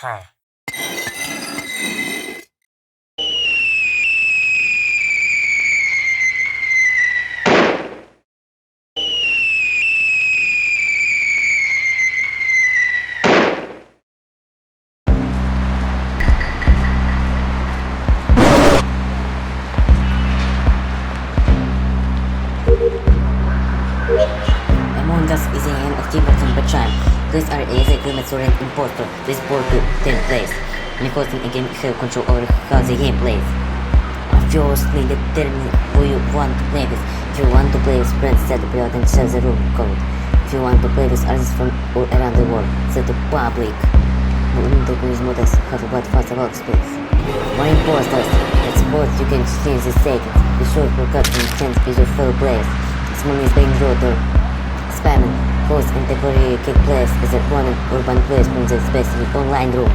Ha. Among Us is a game of teamwork and betrayal. These are easy agreements or an impostor. This board to 10 plays. And hosting a game have control over how the game plays. Firstly, determine who you want to play with. If you want to play with friends, set the period and set the room code. If you want to play with others from all around the world, set the public. These models have about faster workspace. More imposters. At sports you can change the settings. Be sure to cut and change with your fellow players. Small is being rotor. Spamming, host and temporary kick players as a one urban players from the specific online room.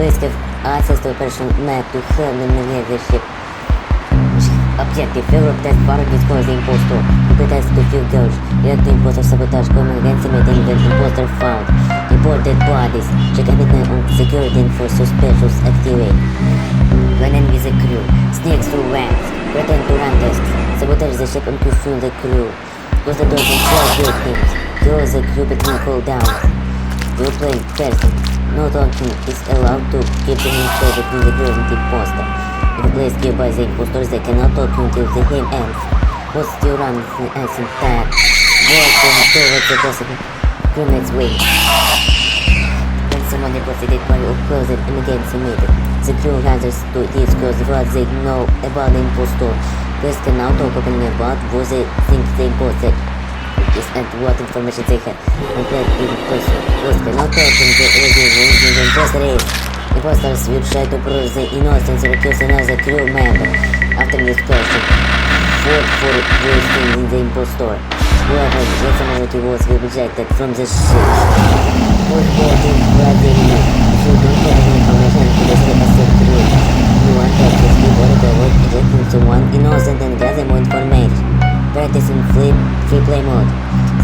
Players have access to a personal map to help them navigate their ship. Objective: Europe test far discover the impostor. Competence to field gauge. React to impostor sabotage. Common against immediately when impostor found. Report dead bodies. Check everything on security and for suspicious activate. Blend in with the crew. Sneaks through vents. Pretend to run tests. Sabotage the ship and pursue the crew. Close the doors and kill victims. Kill the crew between cooldowns. Role playing person. No talking is allowed to keep the info between the crew and the imposter. If the players killed by the impostors, they cannot talk until the game ends. Once you run the icing tag, walk towards the possible crewmate's wing. When someone reports a dead body or closes and against immediate, the crew gathers to discuss what they know about the impostor. Players can now talk openly about what they think the impostor is and what information they have. And play in person. Players cannot talk in the audio room with the impostor is. Imposters will try to prove the innocence or accuse another crew member. After discussion, vote for wasting in the impostor. Whoever gets a majority votes will be ejected from the ship. Vote voting gradually. If you don't have any information to the specific crew, you want to accuse people to avoid ejecting someone innocent and gather more information. Practice in free play mode.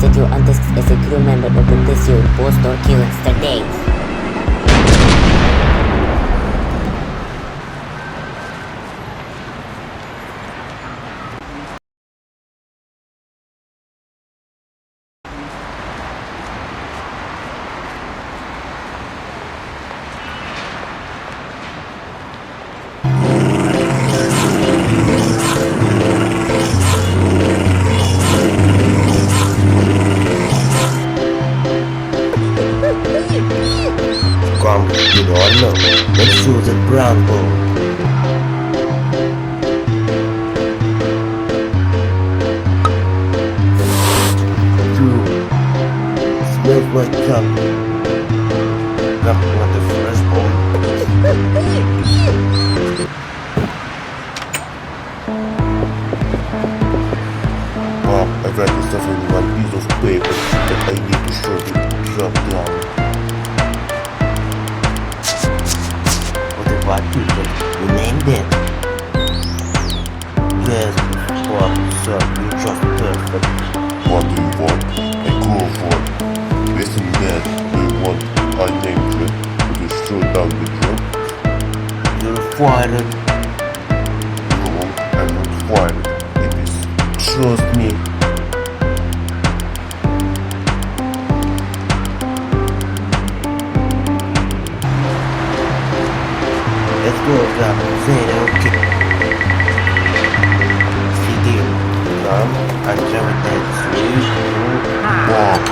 Set your antics as a crew member or practice your impostor killing strategies. Come, you all know. Let's show the brown ball. Two. Smells like chocolate. Come on the fresh ball. I got myself in one piece of paper that I need to show you drop down. What people, you named it? Yes, Bob, sir, you just perfect. What do you want? A cool one. Listen, man, do you want I named it? Would you show down the job? You're fired. No, I'm not fired. It is. Trust me. Let's go grab zero kick. CD. Come and jump at 3, 2, 1.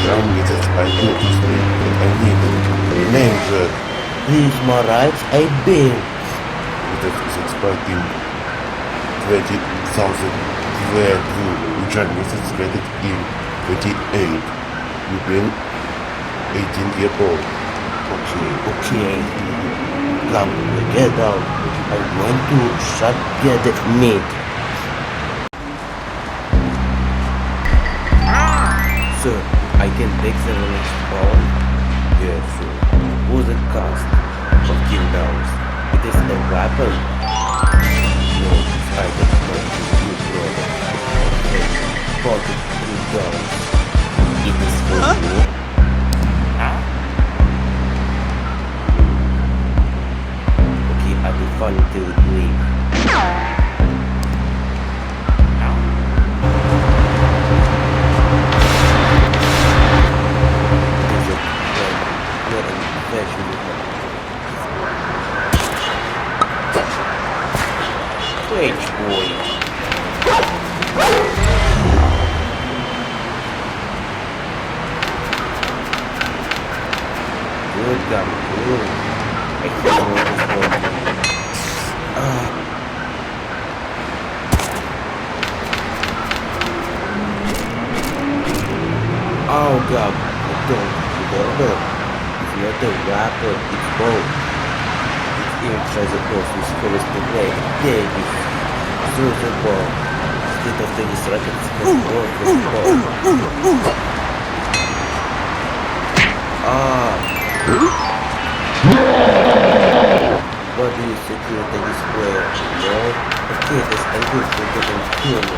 Drum with it, I do this thing, I need it. Name that. These more rights, I build. It is expecting 20,000 square room, which are necessitated in 28. You been 18 years old. Okay. Come, get out. I want to shut the meat. Sir, I can take the next ball. Yes, sir. Who's the cost of $10? It is a weapon. No, I can not give you brother. Okay, pocket $2. It is for you. gum. Ooh, I hate all this one. Oh god, I don't remember. It's not a weapon, it's both. Its ear tries to close with covers the blade. There it is. Through the ball. State of tennis rackets has brought the ball. What do you secure the display? No? Okay, that's a good for getting killed.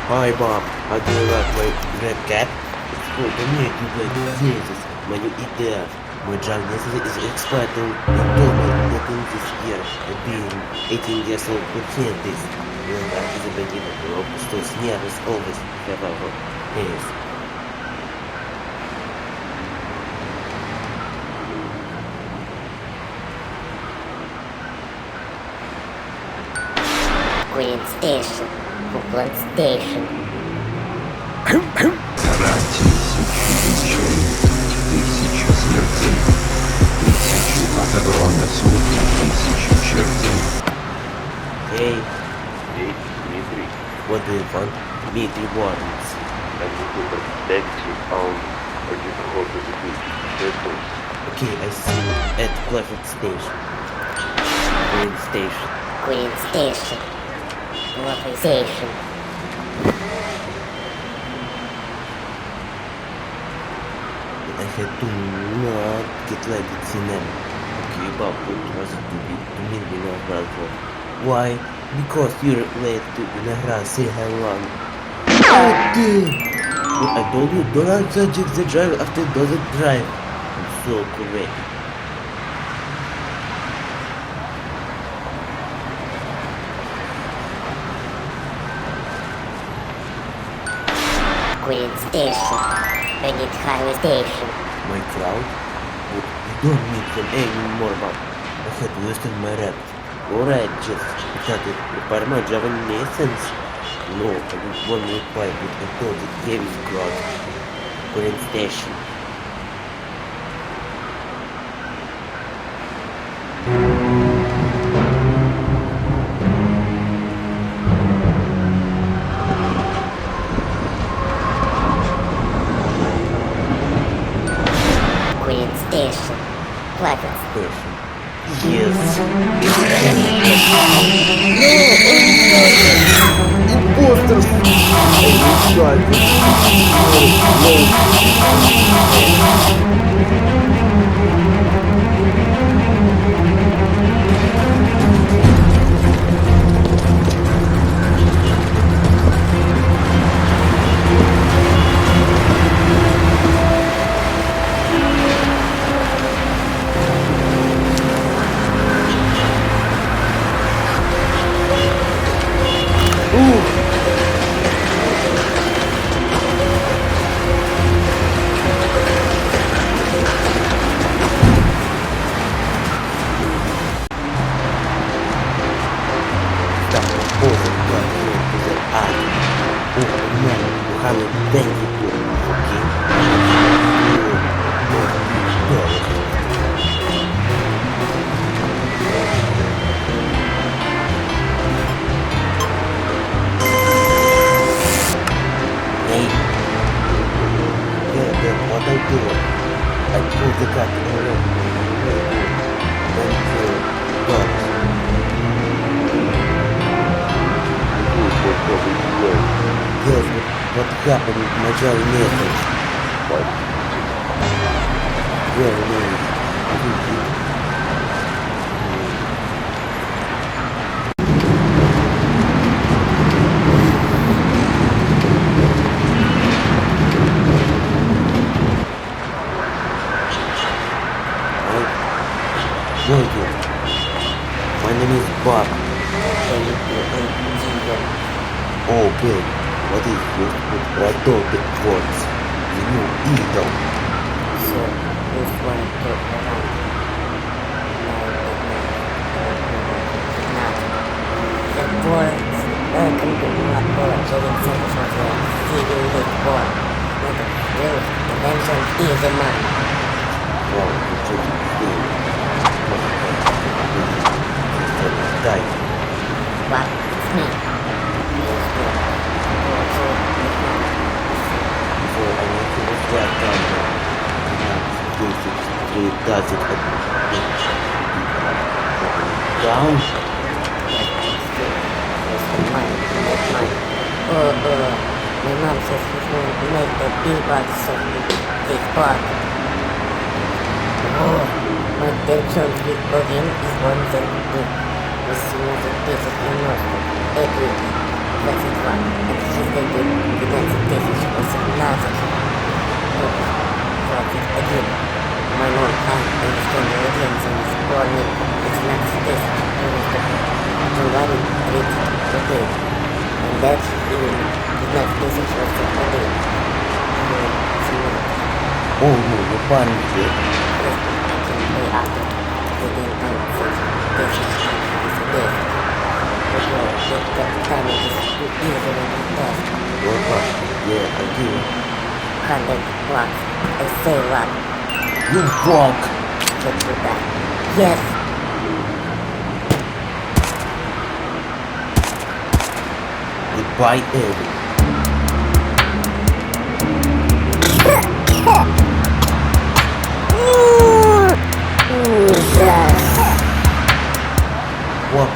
Hi Bob, how do you like my red cat? It's cool to meet you, but Jesus, when you eat there, my drug necessity is expired and you told me that in this year, being 18 years old could hear this. Well, that is a beginning, Rob, so near as always, have our hands. Queen Station, Brooklyn Station. Тысячи смертей, тысячи огромных сотен тысяч чертей. Hey, Hey, Dmitry, what do you want? Meet rewards. I need to protect your own or decoded victims. Okay, I see you at Clefford Station. Green Station. Queen Station. Lovely Station. I had to not get like it's in them. Okay, Bob, what was it to be to me Vinograd for? Why? Because you're late to Vinograd, say hello. Oh damn! But I told you, don't answer the driver after it doesn't drive. I'm so correct. Queen Station. Beneath Highway Station. My crowd? But you don't need them anymore, Bob. I had wasted my rep. Alright, just because it repair my Java license. No, I would want to reply, but I told it Davis God. Green Station. Queen Station. Pleasant Station. Yes. Imposters! What happened with my Jolly message? What? Bonjour. My name is Bob. again. Okay, what is your decoded words? The new evil. So, this one to around. Now, the words welcome to what war during centers of the civil war. Not the real invention is a man. Wow, the children still. Die. What? It's me. Yes, good. Also, Before I need to reflect on that. Does it down? My mom says he's going to make the B-box of this box. Oh, my dead son again is one that we see nothing pieces in Moscow. Every that's it one. And he's going to the next decision was nothing. That's it again. My mom can't understand the audience and is warning it's not this. Somebody read okay. And that even the next message was the only Oh no, the pan here. yes, I can play after the game time says this is a day. The timing is too easy when you test. Your pan. Yeah, I do. 100 blocks. I say what? You walk. Can do that? Yes. Goodbye, Ed. What?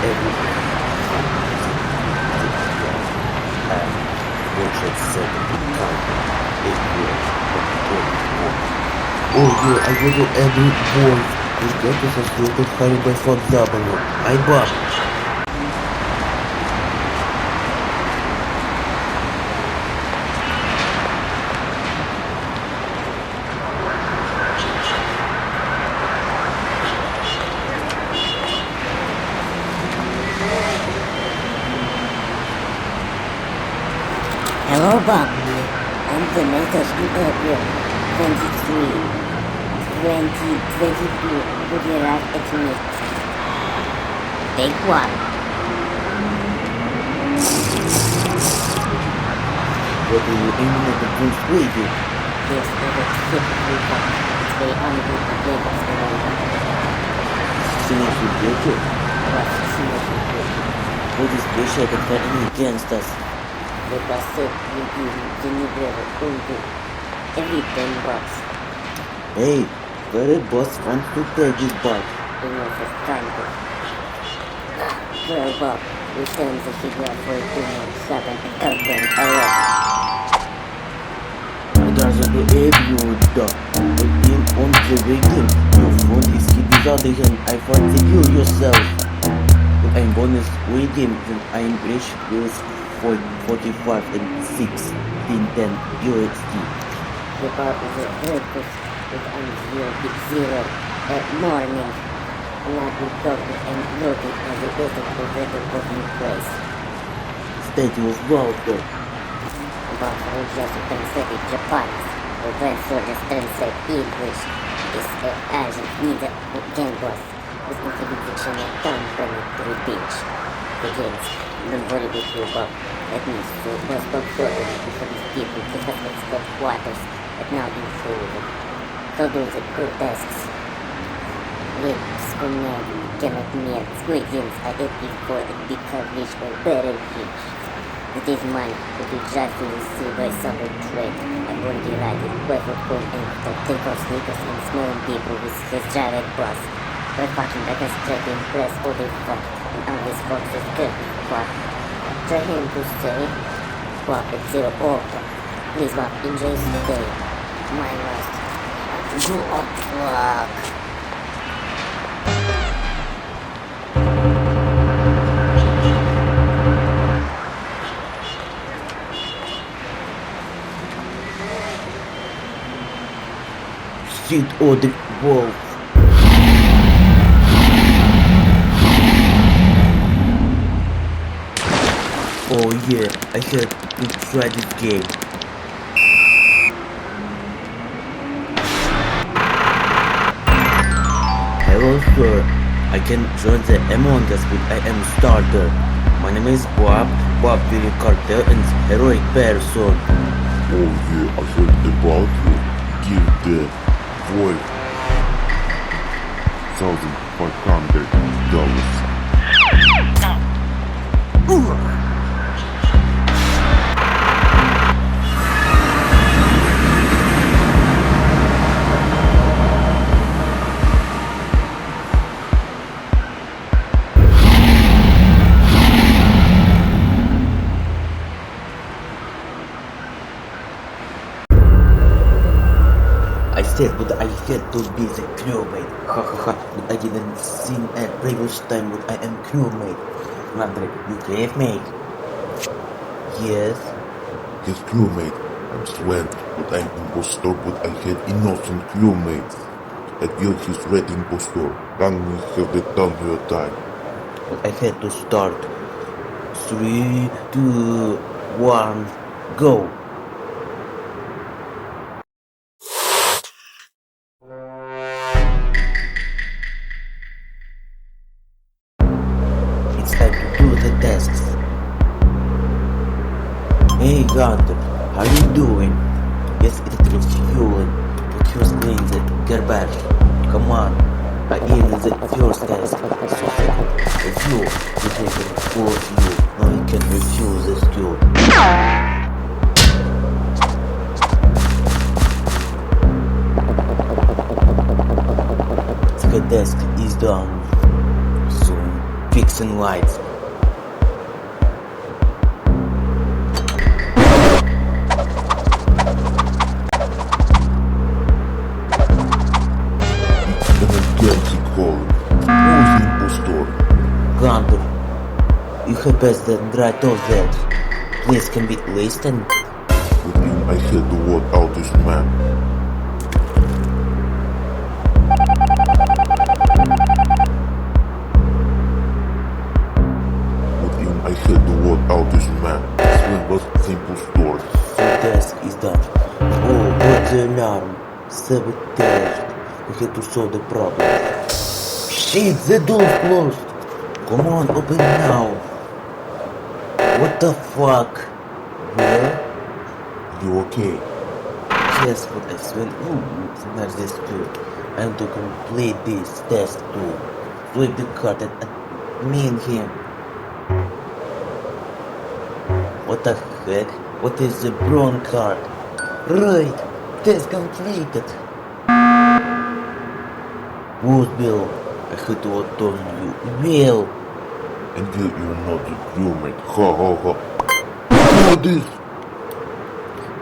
Everything. Bullshit said that you can't. It will. Oh yeah, I go to every board. Ребята со светой Харибой флаг забыл. Ай баб. Hello, Bob. I'm the message in April 23, 2022 to the right at me. Take one. What are you aiming at the first radio? Yes, I was hit with that. It's very ungood to play this around. Синячий ветер? What seriously good. What is pressure that fighting against us? The cassette will give you the new level into every 10 bucks. Hey, very boss wants to take his butt. You know, for time to. Well, Bob, return the figure for 2 months, 7 and open a lot. I'd rather do every dog. But in on the victim, your phone is hit without the hand. I find secure yourself. If I'm bonus waiting, then I'm rich with 45 and 1610 USD. The bar is a breakfast with zero at morning. Not with doctor and looking at the better for better working place. Statue of Walter. But for just to translate Japanese, or when soldiers translate English, is urgent need again boss. With introduction of company to repeat. Begins. Don't worry with you, Bob. That means to was controlling for these people to have its headquarters that now include. So do the good tasks. Lips connect, cannot meet, squeezings are epic for the big rich or very rich. It is mine, but you just to receive by some trade. I'm going to ride it, where for cool and to take off sneakers and smelling people with his giant boss. We're fucking like a straight to impress all the fuck, and all these foxes good fuck. Try him to say, fuck, it's zero over. Please, Bob, enjoy the day. My last. Go up, fuck. Shit or the wolf. Oh yeah, I have to try this game. Hello sir, I can join the Among Us but I am starter. My name is Bob, Willy, Cartel and heroic person. Oh yeah, I heard about you. Give the boy $1,500. I said but I had to be the crewmate. Ha ha ha, but I didn't see at previous time but I am crewmate. Andre, you gave me? Yes. His crewmate. I'm Sven, but I'm impostor, but I had innocent crewmates. I killed his red impostor. Rangnick have the done your time. But I had to start. 3, 2, 1, go. It's time to do the tasks. Hey Gunter, how you doing? Yes, it was fueling, but he was cleaning the garbage. Come on, I in the first task. So second, the fuel, we take it full of fuel. Now you can refuse this fuel. The desk is done. So fixing lights. Emergency calling. Who's the impostor? Gunter, you have passed the right of that. Please can be listened. With him, I had to vote out this man. With him, I had to vote out this man. Sven was the impostor. The task is done. Oh, what the alarm? Sabotaged. We have to solve the problem. Shit, the door's closed. Come on, open now. What the fuck? Where? You okay? Yes, but I swear, not this too. I want to complete this task too. Flip the card and me and him. What the heck? What is the brown card? Right, task completed. Good, Bill. I had to turn you. Bill. And you're not the crewmate. Ha ha ha. Who this?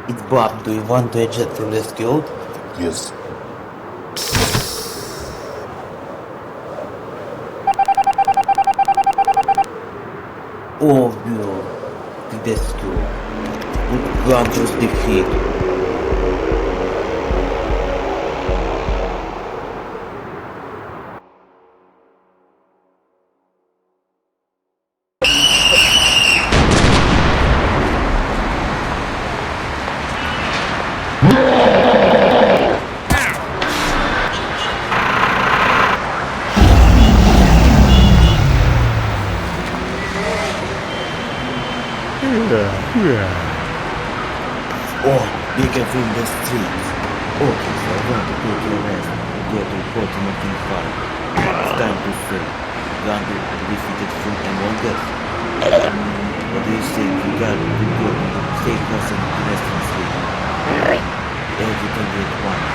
It's Bob. Do you want to eject from the skilled? Yes. Oh, Bill. The skill. Good Gunter's defeat. Oh, we can film the streets. Okay, so I want to take your rest and go to Ultimate Farm. It's time to swim. Gunter defeated from Among Us. What do you think? You got to go to the safe house and rest and sleep. Everything at once.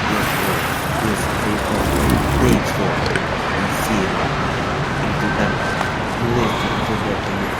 Yes, sir. Please stay home. Take home. And see you. Into that place to forget you.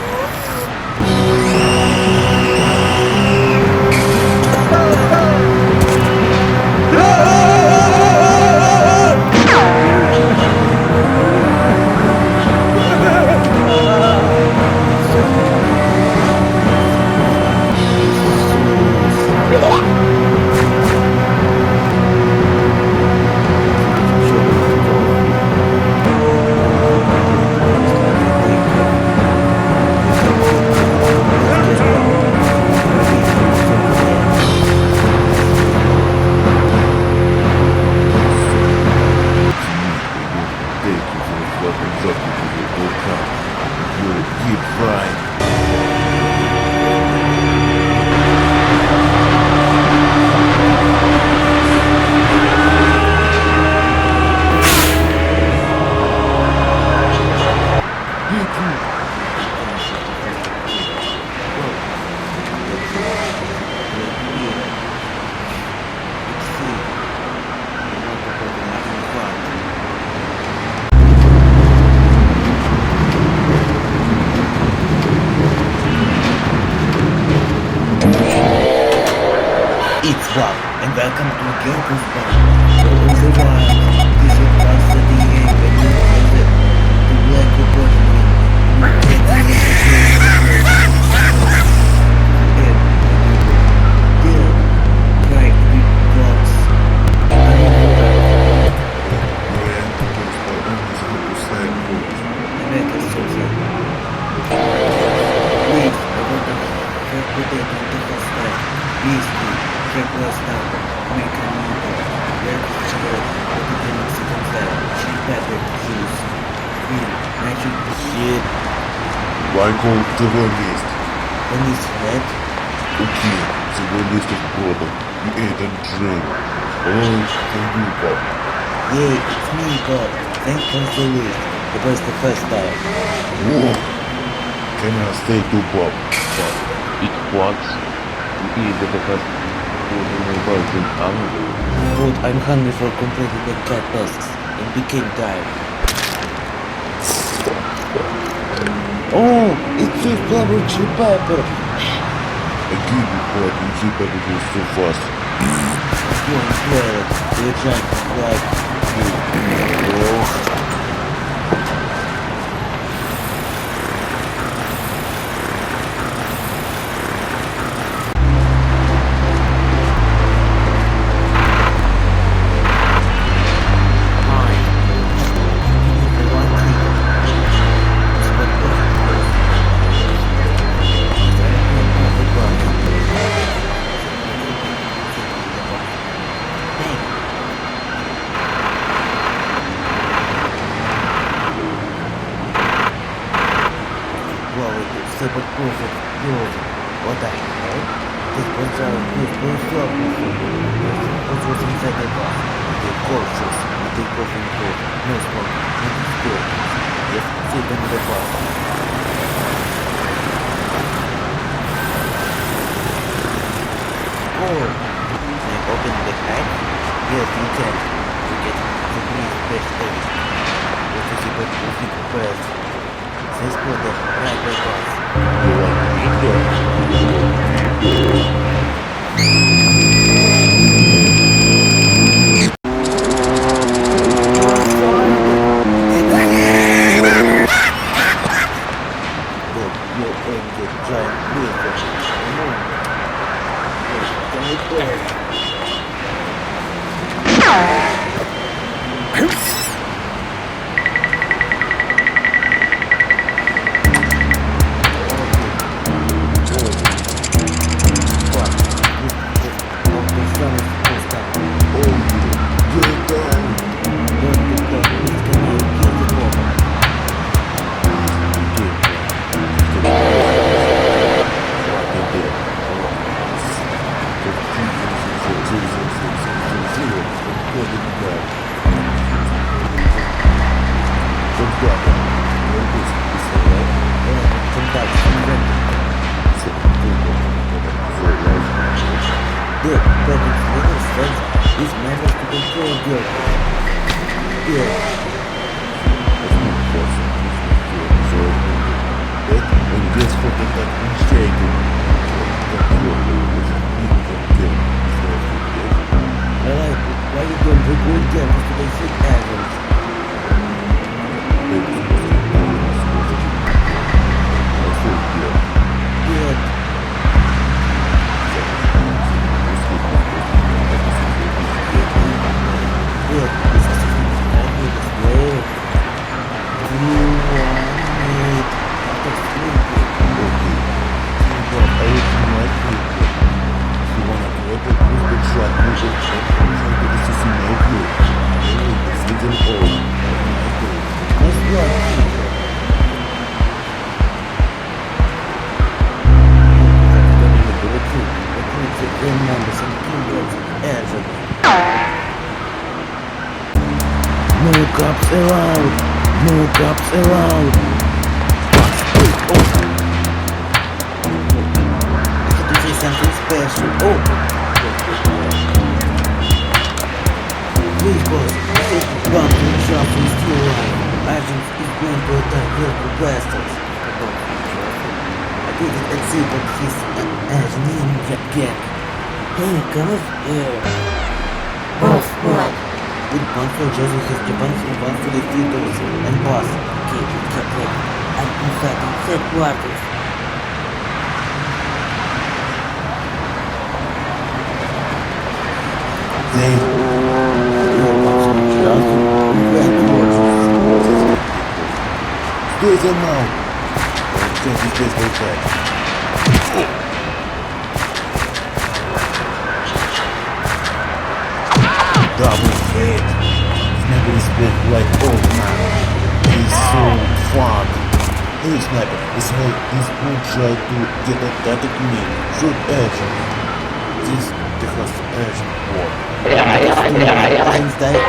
Your goosebumps. All the while, this will pass the DA when you close it. The black reporting ring. You get the Dear, bright big box. Rebecca Susan. Please, I want to reputate on the hostile. Whiskey, Freckless Tower, American Noodle, Red Chocolate, Potato Mexican Style, Chili Pepper, Juice, Green, Magic Shit, Why go to the list? on his head. Okay, the list of product you ate and drank. Oh, thank you, Bob. Yay, it's me, Bob. Thanks for the list. It was the first time. Whoa! Can I stay to Bob? It works. You eat the first food in the world in hungry. But I'm hungry for completing the cat tasks and became tired. Oh, it's a flavored chili pepper. I give you Bob, you see better go so fast. You're well. You're trying to like you. Oh. Super perfect building. What the hell? This was our good stop. What was inside the box? We take cold shoes, we take coffee and cold, no smoke, no disturbance. Just sit in the box. Oh! Can I open the hatch? Yes, you can. You get the green fresh air. What is it but you press? Let's put the right by box. Boss, what? With Panzer Joseph has Japan's advance to the theaters and boss. Okay, okay. I'm inside headquarters. They Your Panzer Joseph headquarters. Стой за мной! Что ты здесь болтаешь? Double hit! Never respect like old man. He's so fun. Hey sniper, this way is good try to get attack at me. Shoot action. This because action war. Things die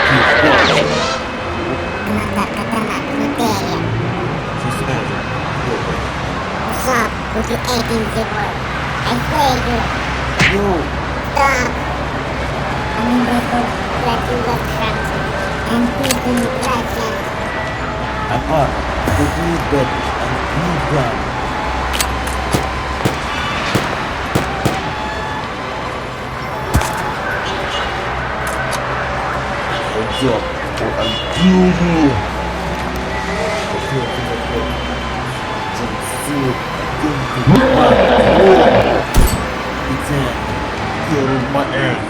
She's urgent. What's up with the 18th zipper? I played you. No! Stop. I'm in the book that you left trapped. And people traction. Apart, but need bed and need gun. Heads up, or I'll kill you! I feel to the bed. Some food, it's an kill my ass.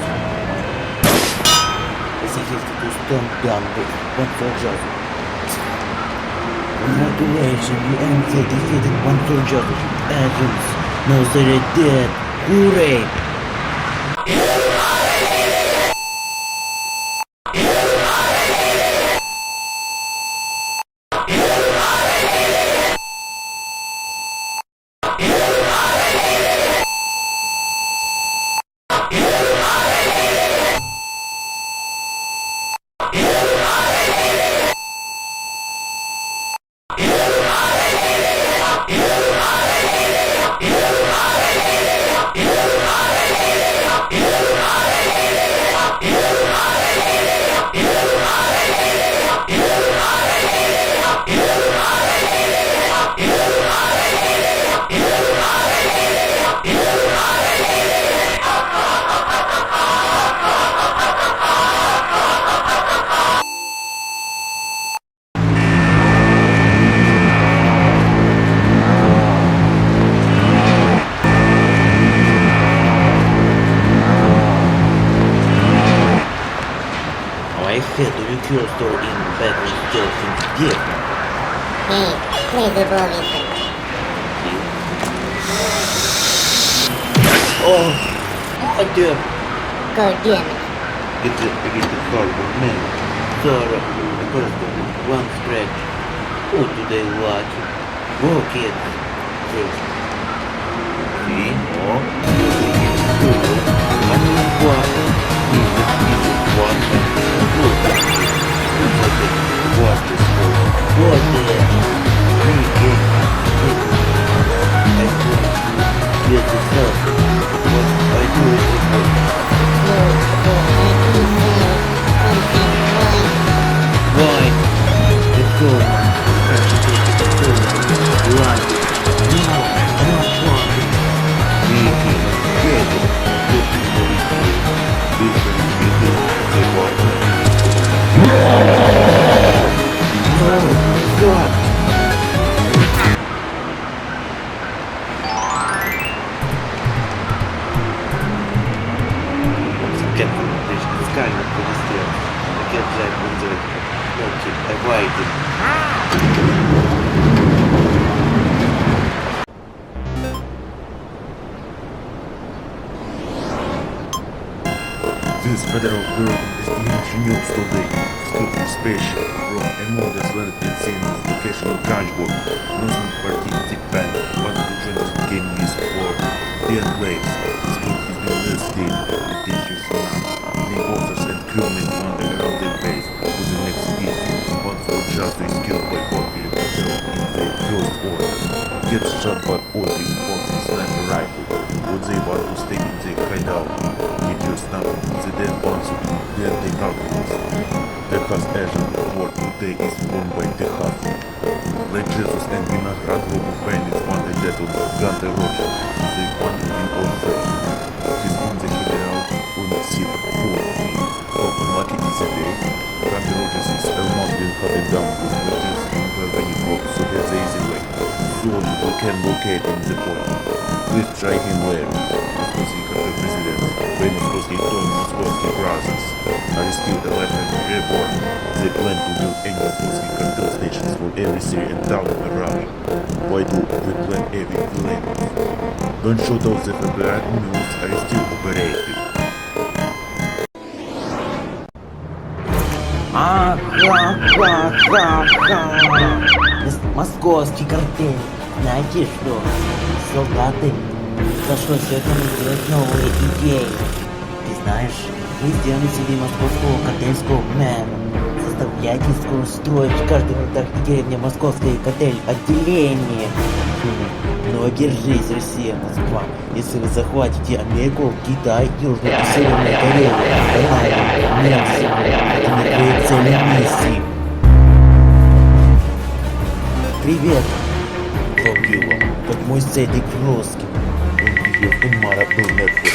As if to stomp down with one soldier. Congratulations, you entered defeated one soldier agents. Now they're dead. Hooray! I had to recure store in battle still since death. Hey, play the ball with me. Oh, I did. Go damn it. Get the harbor man. Sorry, the first one scratch. Oh, today lucky. Go kids. First. See? Oh, I mean what? What is what is me get I could get the help. What I do is No, I can say something why the soul has to take the soul life. No, I don't want it. Mickey, get it. Looking for it. This is the water. No, God. Captain, this guy not for this deal. I can't drive on the no kid, I waited. This federal group is the news today. Stupid spaceship from a modest landed in this location of Ganjburg. Northern party Japan wanted to join the game list for 10 waves. This group has been listed the teachers now. The authors and crewmen wander around their base with the next vision. One for just is killed by popular Cartel in the first order. Gets shot by Audrey Fox sniper rifle. What they want to stay in the hideout. Get your snap. The dead answer. Then they calculate. Texas agent for today is formed by Texas. Like Jesus and Vinograd group of bandits wanted that on Gante Rocha. They want to be all fresh. He's in the hideout on the ship. today. Cartel is a mountain cutting down with bridges and volcanic rocks so there's an easy way. Soon we can locate him the point. Please try him later. Moscowski Cartel president, by Moscowski Tom Moscowski brothers, are still alive and reborn. They plan to build any Moscowski Cartel stations for every city and town in Russia. Why do we plan every plan? Don't shoot out the FBI mills are still operating. Московский картель. Знаете что? Солдаты. Зашло сегодня сделать новые идеи. Ты знаешь, мы сделали себе московского картельского мэра. Заставляйте скоро строить в каждом городах и деревне московское картель отделение. Но держись, Россия, Москва. Если вы захватите Америку, Китай, Южную и Северную Корею, Канаду, Мексику, это не твои цели миссии. Привет, Фобила, как мой Седик русский. Умара был мертвый.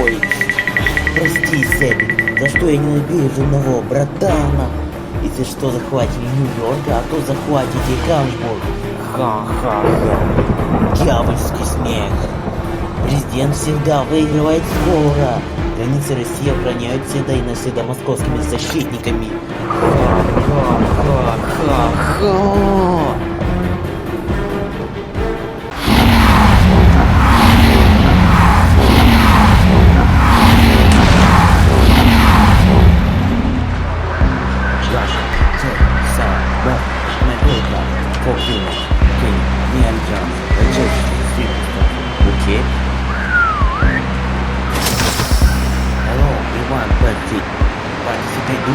Ой, прости, Седик, за что я не ненавижу одного братана? Если что, захватите Нью-Йорк, а то захватите Гамбург. Ха-ха-ха. Дьявольский смех. Президент всегда выигрывает скоро. Границы России охраняют всегда и навсегда московскими защитниками. Ха-ха-ха-ха.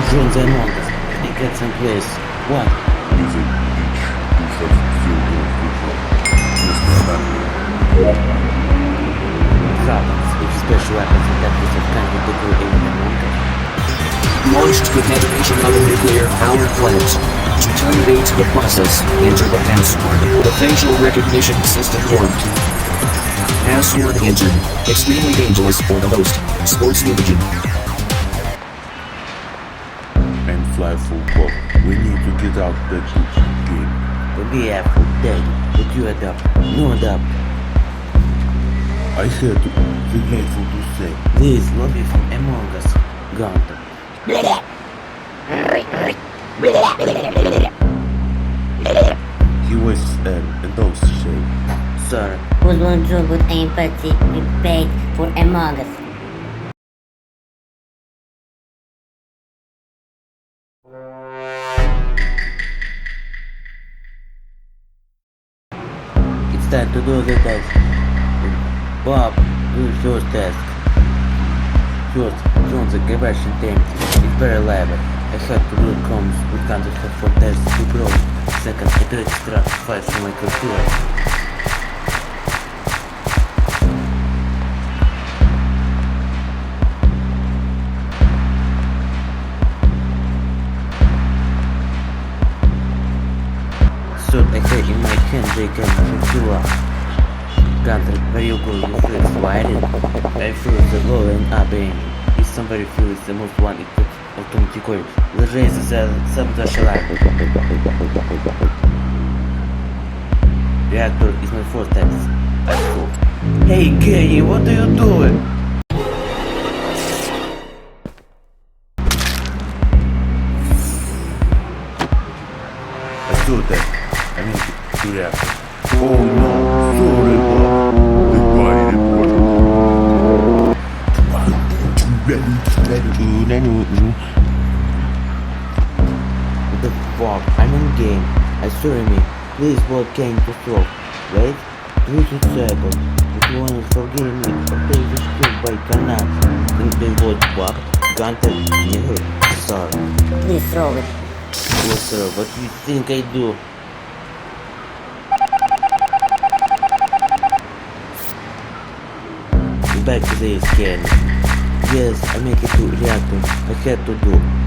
Join the Among Us. They get some place. What? Music each 2000 Happens if special weapons and tactics of kind of decoded Among Us. Launched the detonation of a nuclear power plant. To terminate the process, enter the password. The facial recognition system formed. Password entered. Extremely dangerous for the host. Sports religion. And fly full pop. We need to get out that game. Be careful, Daddy. Put you adapt. No adapt. I had to be grateful to say. This lobby from Among Us. Gunter. He was and also say. Sir, Who's going to good empathy prepared for Among Us? it's time to do the test. Bob, do first task. First, join the conversion team. It's very level. I have to do comms with counters for tests to grow. Second, I do extract files from my computer. Third, I had in my hand they can secure. Gunter, where you go, you feel wired. I feel the blowing up engine. If somebody feels the most one, it puts automatically. The race is a sabotage alarm. Reactor is my first test. I thought. Hey, gay, what are you doing? I saw that. I mean, to react. Oh no, sorry, Bob. The body report. What the fuck? I'm in game. I sorry me. Please what game to solve. Wait, 30 seconds. If you wanna forgive me, okay, just killed by Kanat. Then they would fuck. Gunter, never. Sorry. Please throw it. Oh sir, what do you think I do? Back to the scan. Yes, I make it to reactor. I had to do.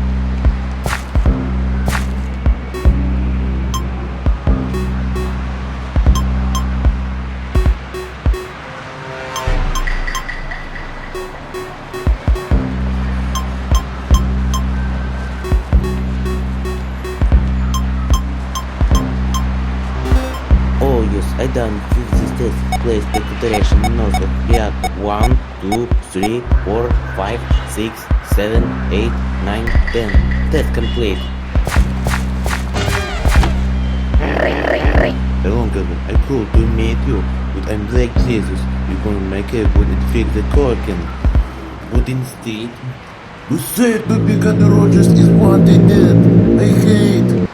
done fix this test. Place the decoration nozzle. Reactor 1, 2, 3, 4, 5, 6, 7, 8, 9, 10. Test complete. Hello, Gavin. I called to meet you, but I'm like Jesus. You're gonna make a good and fix the corking. But instead, you said Baby Rogers is what they did. I hate.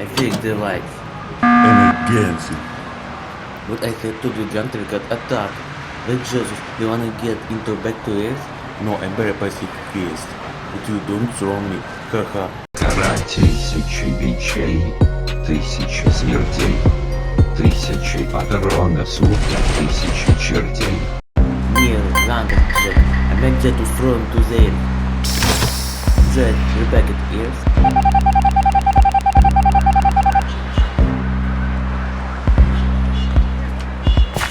I fixed the lights, Emergency. but I had to do Gunter got attacked. Like Jesus, you wanna get into back to Earth? No, I'm very pacifist. But you don't throw me. Haha. Гора тысячи бичей, тысячи смертей, тысячи патронов, сотни тысячи чертей. Near London Jet. I meant Jet to throw him to the Earth. Jet, you're back at Earth.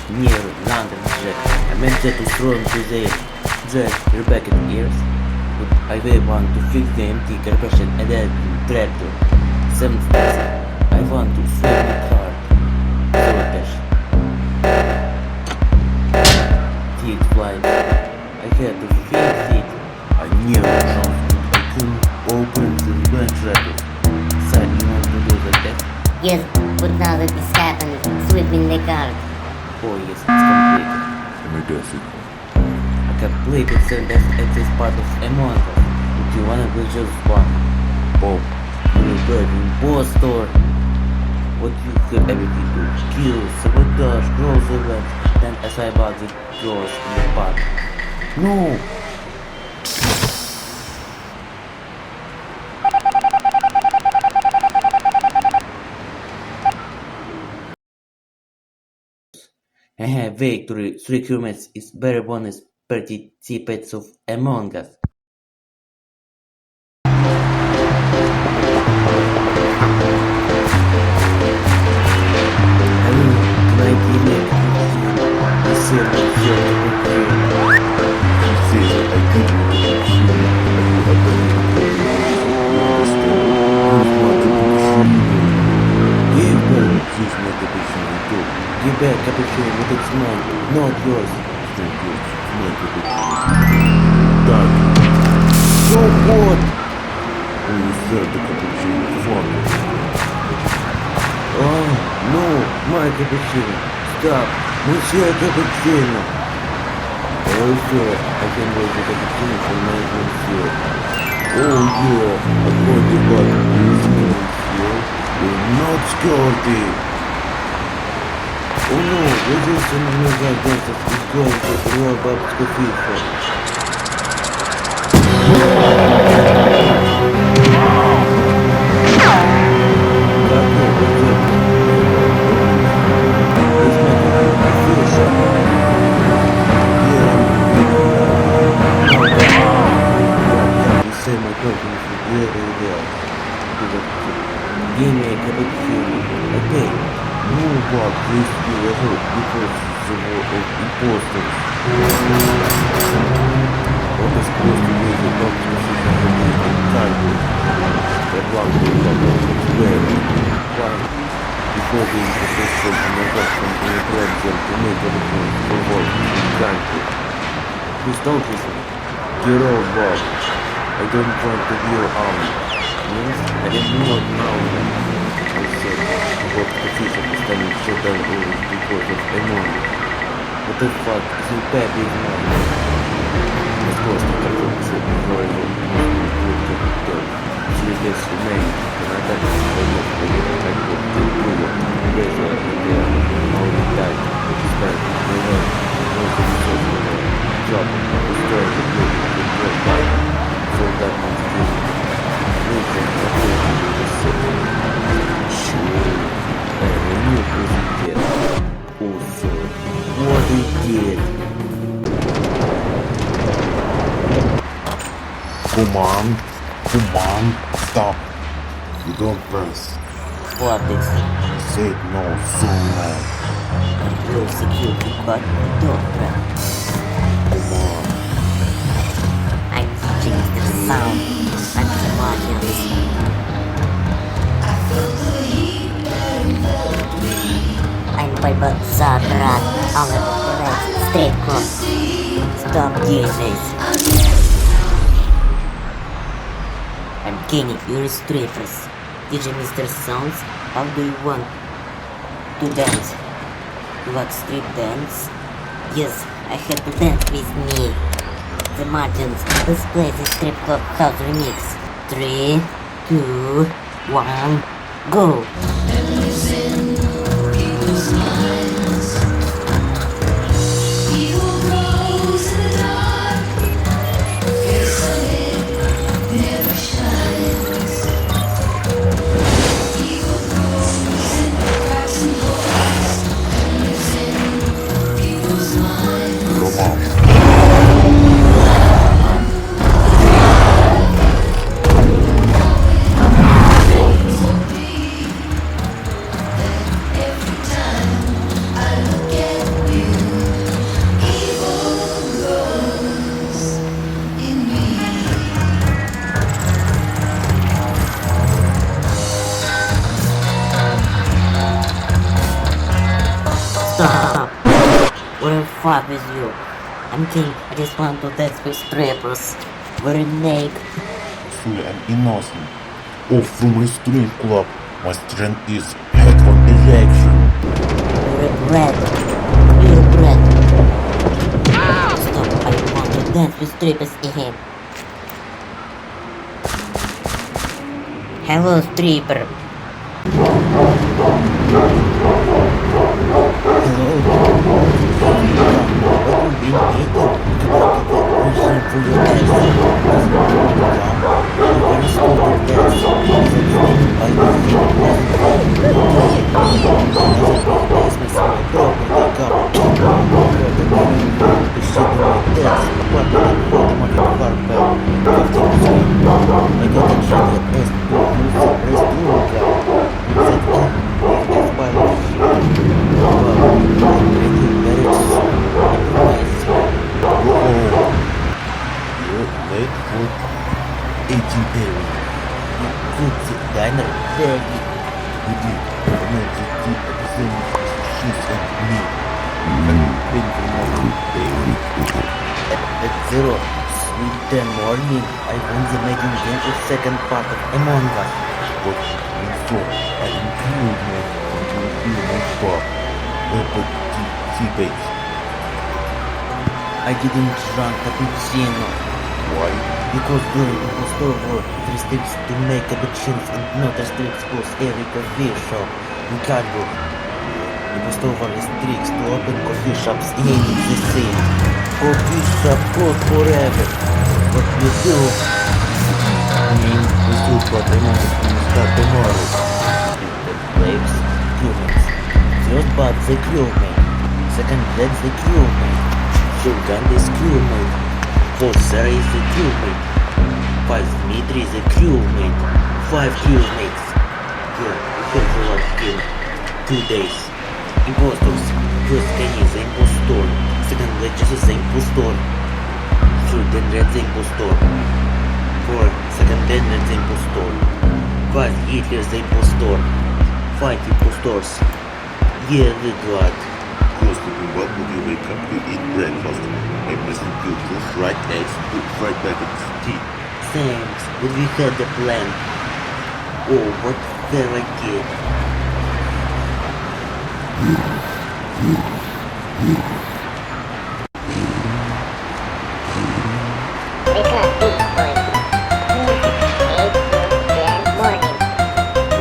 Near London Jet. I meant Jet to throw him to the Earth. Jet, you're back at Earth. But I will want to fix the empty carburation and add tractor. 7 steps. I want to save my car. Sabotage. Feet flight. I had to fix it. I never jumped. I couldn't open the back tractor. Side, you want to do the test? Yes, but now that it's happened, sweeping the car. Oh yes, it's completed. Emergency. I completed 7 tests at this part of Among Us. If you wanna do just one. Bob, you're good impostor. What you have everything to kill, sabotage, close events, then as I bought the doors in the park. No! Victory! 3 crewmates is very bonus participants of Among Us. Give back cappuccino, but it's mine, not yours. Dark. So what? When you serve the cappuccino, fuck. Oh, no, my cappuccino. Stop, monsieur cappuccino. Oh, sir, I can wait the cappuccino for my monsieur. Oh, yeah, I got the button. Monsieur, you're not scaredy. Oh no, единственный назад дантов из города была бабушка Фифа. Какой подъем? Здесь моя Фиша. You say my company is very ideal. Give me a cappuccino. Okay. No, Bob, please be a hope because the war of imposters. What is supposed to be the doctor's title? That one will come out of where? Why? Before the imposters told me not from the program to make a difference for work in country. Please don't listen. Get off, Bob. I don't want to be your army. Yes, I did not know that. I said, what the future is standing shut down always because of Among Us. What the fuck is your baby is mine? Of course, the Cartel said before I know what to do. She gets remained, and I got this almost for you. I hope to do it. Raise her in there, all the time, spend, my life, most of the social job, destroy the group, destroy life, so that much good. Listen, I feel the city. Sure, and a new president. Also, what he did. Command, stop. You don't press. What is Say no so loud. your security card? Don't run. Command. I changed the sound. I'm the audience. Stop doing this. I'm gaining your strippers. DJ Mr. Sounds, how do you want to dance? You want strip dance? Yes, I had to dance with me. The Martins, let's play the strip club house remix. 3, 2, 1, go! Stop! What the fuck with you? I'm king, I just want to dance with strippers. We're naked. Actually, I'm innocent. Off from restraint club. My strength is head on erection. You're a brat. You're a brat. Stop, I want to dance with strippers again. Hello, stripper. At 0, sweet 10 morning, I won the making game of second part of Among Us. What so I include my bar. But T-base. I didn't drink cappuccino. Why? Because during impostor war, it restricts to make cappuccinos and not restricts close every coffee shop in Cartel. Impostor war restricts to open coffee shops in the same. Coffee shop closed forever. What you do? We still got another to start tomorrow. Waves, humans. First but the crewmate. Second that's the crewmate. Third gun is crewmate. Fourth Sarah is the crewmate. 5 Dmitry is the crewmate. 5 crewmates. Yeah, we have the last kill. 2 days. Impostors. First Kenny is the impostor. Second Legis is the impostor. Third Dendred the impostor. 4 Second Dendred the impostor. 5 Hitler the impostor. 5 impostors. Yeah, we got. Close to be what would you wake up to eat breakfast? I present you 2 fried eggs, 2 fried nuggets, tea. Thanks, but we had a plan. Oh, what have I did?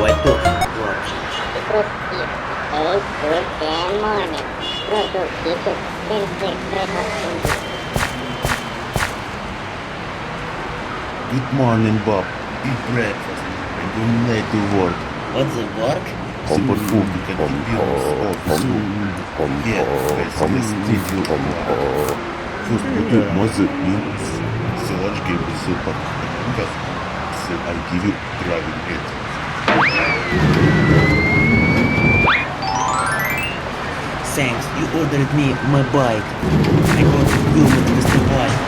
Why talking watch? Because it's 8 to 10 morning. Go to kitchen, then take breakfast. Good morning, Bob. Eat breakfast. I'm going late to work. What's the work? Super food you can eat all soon. Yeah, let's leave you on. First, put your mother in the lunch game with super. Because I'll give you driving it. Thanks, you ordered me my bike. I got to film it with the bike.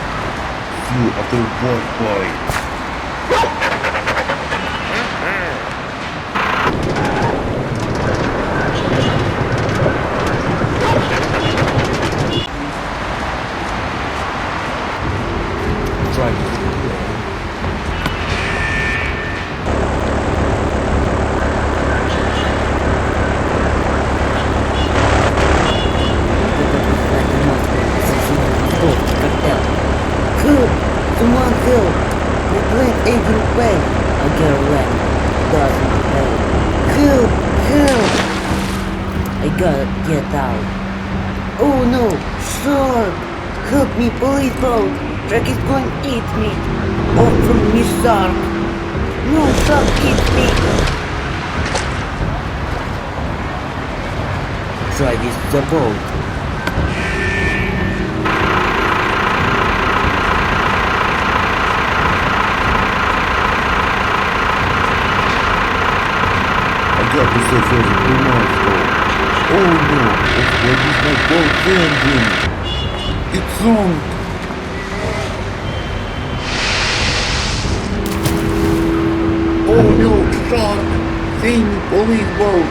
You after work, boy. try this again. Cartel. Help! Someone help! The plane agent back! A girl left. Doesn't help. Help! Help! I gotta get out. Oh no! Shark! Help me, police boat! Shark is going to eat me! Off from me, shark! No, shark eats me! Try this the boat. I got to say something too much though. Oh no, what is my boat engine? It's sunk! Oh no, shark! Save me, police boat!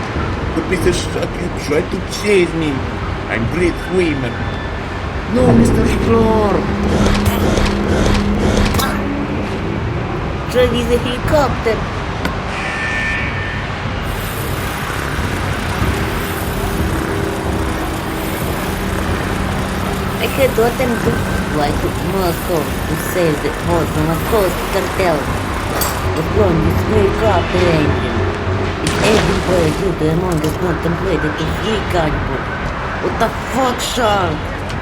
The piece of shark you tried to chase me! I'm great swimmer! No, Mr. Shark! Try with the helicopter. I had to attempt to fly to Moscow to save the horse from a coast cartel. Was blown with helicopter engine. Its engine failed due to among us contemplated to flee cardboard. What the fuck, Shark?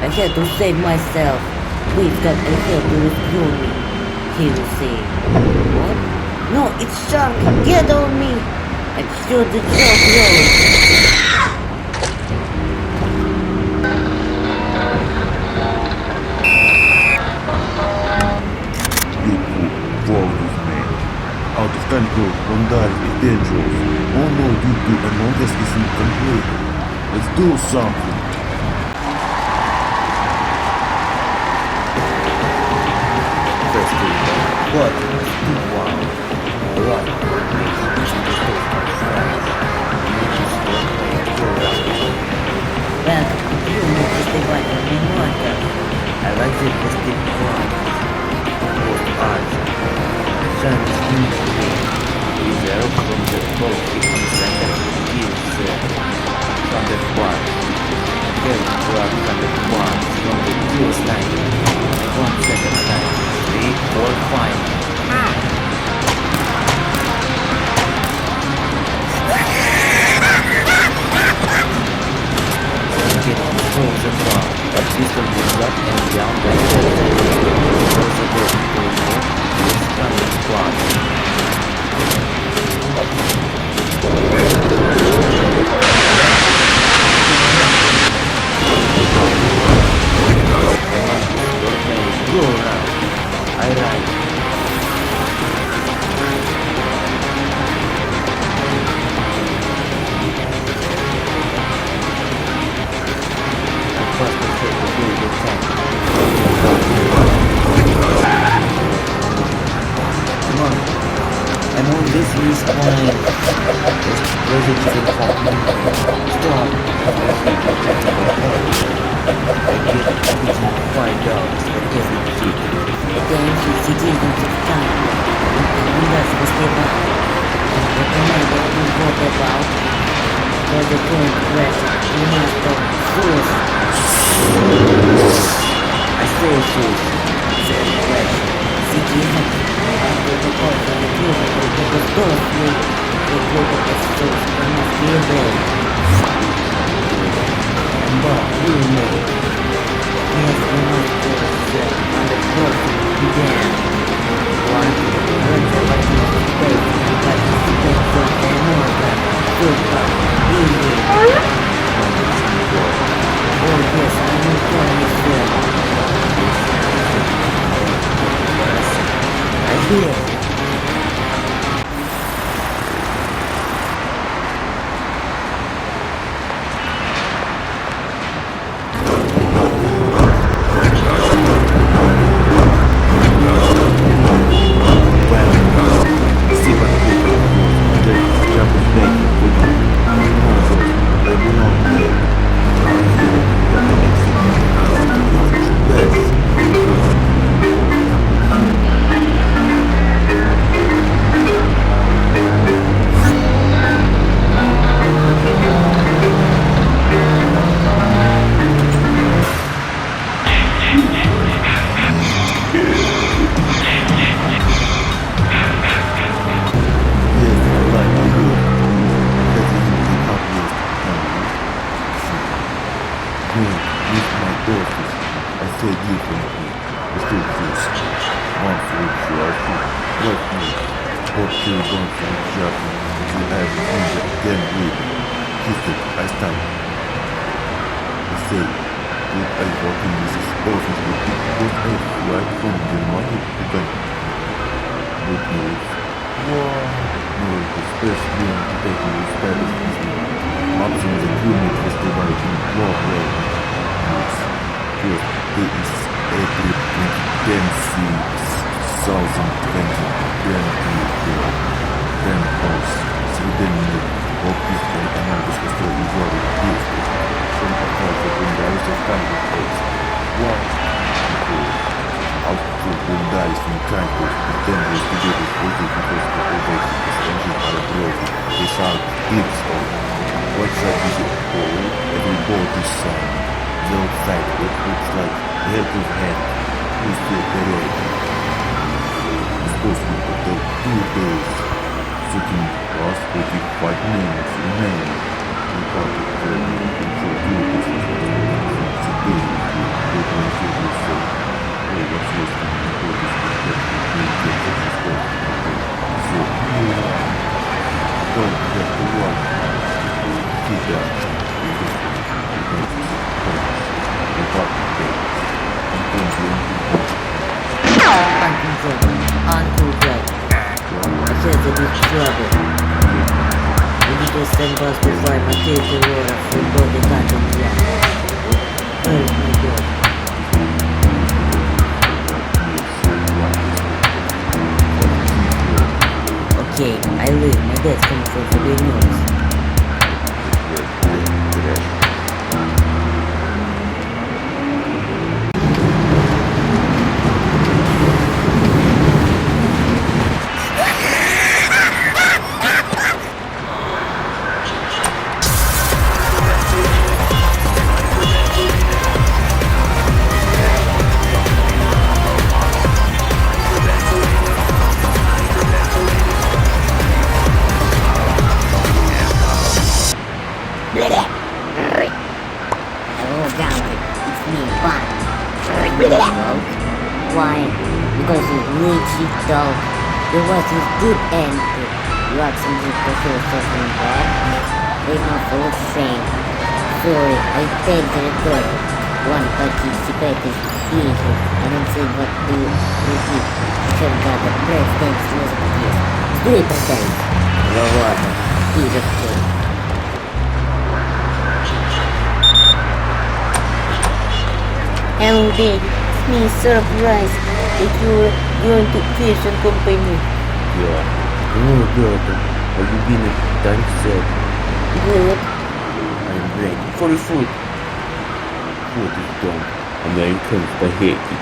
I had to save myself. Please God, I help to rescue me. He will say. What? No, it's Shark! Get on me! I'm sure the Shark will. Out of control, one dive is dangerous. Oh no, dude, among us is incomplete. Let's do something. First two, what? Two, wow. Right, makes it easy to stop my friends. You just don't make your round. Welcome to you, Festival in Water. I like the festive vibe. Most art. Sun is usually reserved from the 12-50 gives from the part. Then grab from the part from the close line. 1 second time. 3, 4, 5. Get control the bar. System is up and down by control the door to the standard squad. Go around. I ride. First to take the blue with tank. Come on. I'm on this least line. Where's it even fucking? Stop. I get $5 for every kick. Again, he's citizens of time. And us festival. The commander we thought about was the current threat in Moscow. Fools. I say shoot. Said Flash. Citizens. After the call from the people who took us both with the global episodes there must be a way. And Bob, you know. Yes, we must go set on the process began. One, learn the lightning space and participate from the America, Super, Willy. Oh yes, I will tell you soon. I hear. say differently. The truth is, once we judge it, what news? What you don't for judgment, you have in the then with it. He said, I stand. I say, that I work in this office with it because I fly from the money to the good news. No, especially in the taking the status with me. Maximum the unit was divided in long way. Yes. First, there is April 2020. Then comes срединный опыт экономической структуры действий, что показывает фундамент в каждом кейсе. Output фундамент в каждом системе студентов будет because the project is engine are broken. They sound big story. What should be the whole? Every boat is sound. The outside it looks like helping hand. We still heroic. Supposed to be 2 days. Sitting across 45 minutes remaining. We got it very control duties as well as security. We can see this so. Oh, what's this thing? What is this thing? We get to this point. So, don't have to watch. Keep that. We just don't see the points. We got the things. We don't do anything. Uncontrolled. I said that it's trouble. We need to send us to find my kids in order for both the content plan. Where is my dog? Okay, I leave. My dad's coming for the news. Hello, Galley. It's me, Bob. Why? Because you leechy dog. There was this good end to it. You had something special something bad? There's no full shame. Sorry, I failed to record. One participated speaker and then said what to repeat. Should got the president's recipes. 3%. Ладно, he's a kid. Hello, Dad. It's me, surprise that you're going to fish and company. Yeah. Oh, daughter, have you been at time set? Good. I'm ready for the food. Food is done. American spaghetti.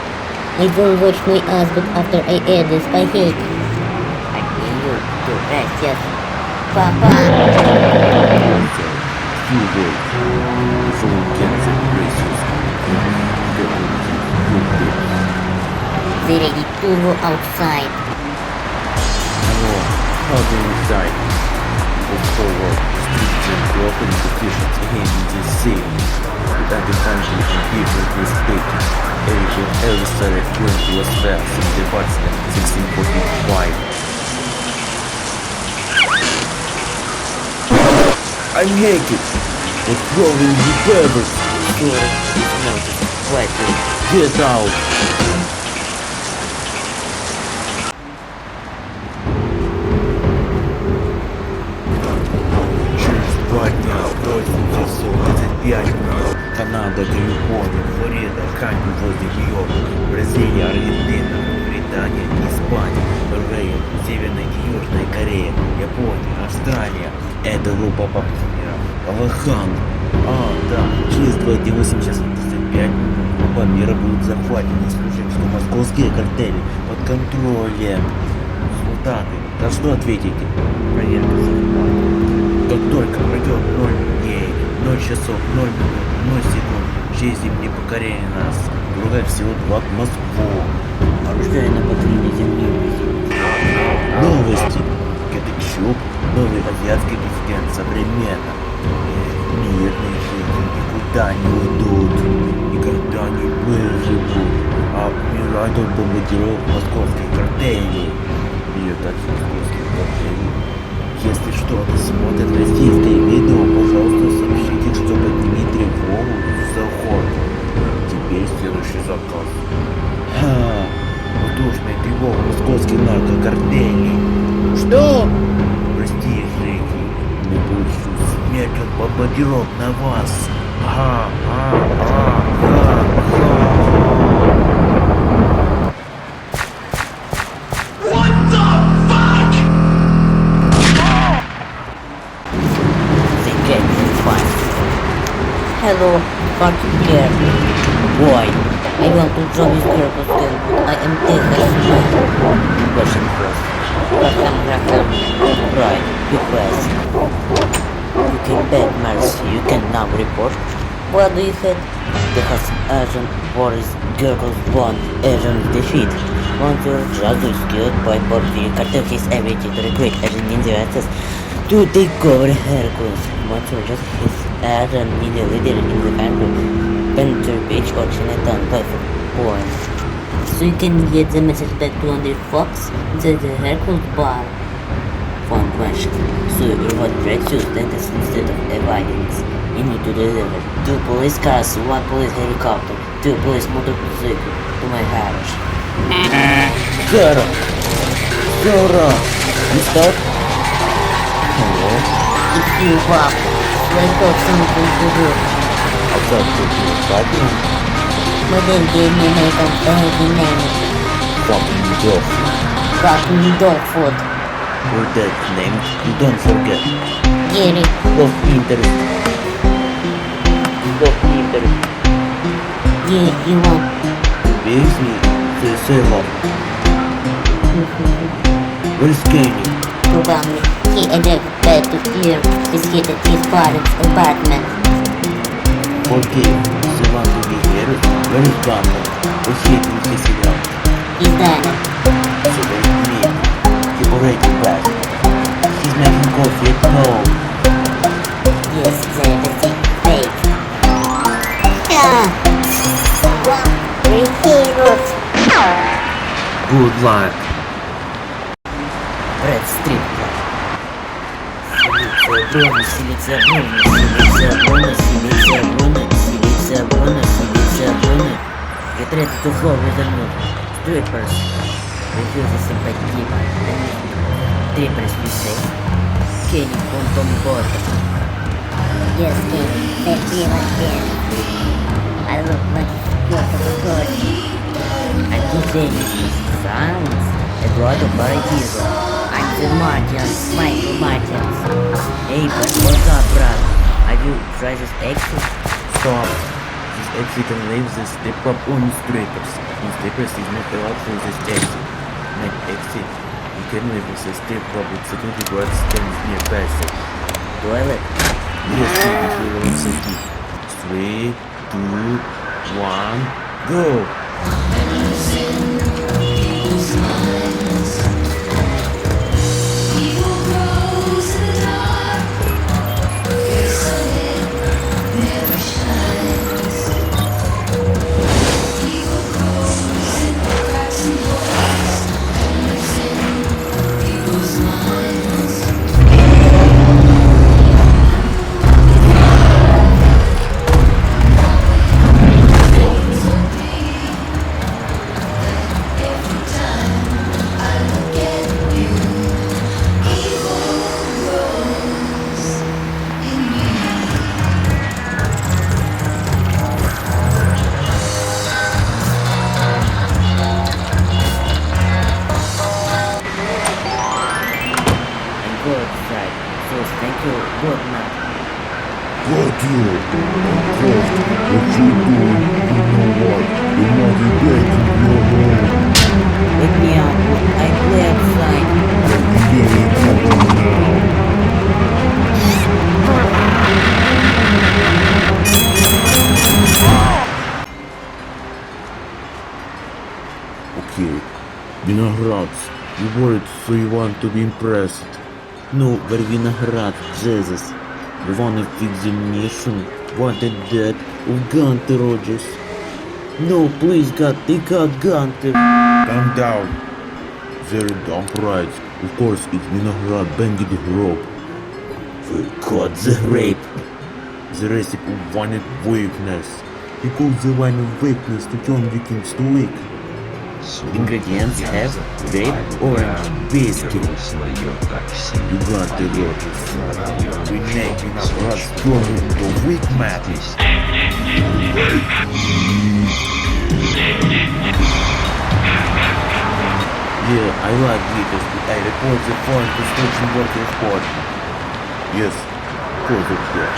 I don't watch my husband after I ate the spaghetti. I mean you do gracias. Papa! Few words. Before cancer braces. They ready to go outside. Oh, how do you decide? Move forward. Streets and property officials again in this city. Without the country and people risk-taking. Every Sarah going to Las Vegas in the Department 1645. I'm naked! What's wrong with you perverts? Sorry, it's not quite good. Get out! Через 2 дня против часов 35 минут Канада, Калифорния, Флорида, Канада возле Нью-Йорка, Бразилия, Аргентина, Британия, Испания, Корея, Северная и Южная Корея, Япония, Австралия. Это группа партнеров. Алахан. Да, через 2 дня 8 часов 35 группа мира будут захвачены, слушаем, что московские картели под контролем. Результаты. Да что ответите? Проверка захвата. Как только пройдет 0 дней, 0 часов, 0 минут, 0 секунд, 6 зим не покорение нас, другая всего 2 в Москву. Оружейное нападение земли. Новости. Кетчуп, новый азиатский президент, современно. Мирные жители никуда не уйдут, никогда не выживут. Радио бомбардировок московских картелей. Ее так московских картелей. Если что-то смотрит российское видео, пожалуйста, сообщите, что подними тревогу за ход. Теперь следующий заказ. Воздушная тревога московских наркокартелей. Что? Прости, Жеки, не получу смерть от бомбардировок на вас. Hello, fuck here. Boy, I want to join this purple skill, but I am terrified. Question first. Graham. Right, you press. Okay, bad mercy, you can now report. What do you have? Because Agent Boris Gurgles won Agent defeat. Once your drug is killed by Bobby, Cartel his ability to recruit Agent Ninja access to take over Hercules. Once your just his Agent Ninja leader in the country, Panther Beach or Chinatown play for points. So you can get the message that 200 Fox to the Hercules bar. Fun question. So you want red shoes dentist instead of evidence. You need to deliver 2 police cars, 1 police helicopter, 2 police motorcycle to my house. Sarah! Sarah! You start? Hello? It's you, Bob. Let's got something to do. I thought you were talking. But then gave me a heavy name. Fucking dog. Fucking dog food. Your dad's name, you don't forget. Gary. Love interest. Love interest. Yeah, you want. Beats me, say hello. Where's Kenny? Probably. He ended back to here. Visited his parents' apartment. Okay, so want to be here? Where is Bamba? What's he doing his out? He's done. So where is me? He already passed. He's making coffee at home. Yes, everything fake. Good luck. Red Street. Get ready to flow with the moon. Strippers. Refuse the sympathy. Strippers, you say. Kenny, on board. Yes, Kenny. Let's be like this. I look like beautiful good. I keep saying sounds. Eduardo Baratizo. I'm the Martians, Michael Martins. Hey, but what's up, brother? Have you tried this exit? Stop. This exit enables the step up on strippers. In strippers is not allowed for this exit. Not exit. You can level the step up with security guard stands near passage. Toilet? Yes, if you will see. 3, 2, 1, go! Fuck you! First, what you doing, you know what? You're not back in your home. Let me out. I play outside. You ain't coming now. Okay. Vinograd, you worried so you want to be impressed. No, but Vinograd, Jesus. We wanna fix the mission. Wanted that of Gunter Rogers. No, please, God, take a gun. Calm down. They're dumb right. Of course, it's Vinograd Bandit Rope. We caught the rape. The recipe wanted weakness. He calls the wine of weakness to turn vikings to weak. Ingredients have grape, orange, whiskey. You got the roses. We make Vinograd turn into weak man. Yeah, I like Vickers, but I report the foreign construction workers report. Yes, cause of that.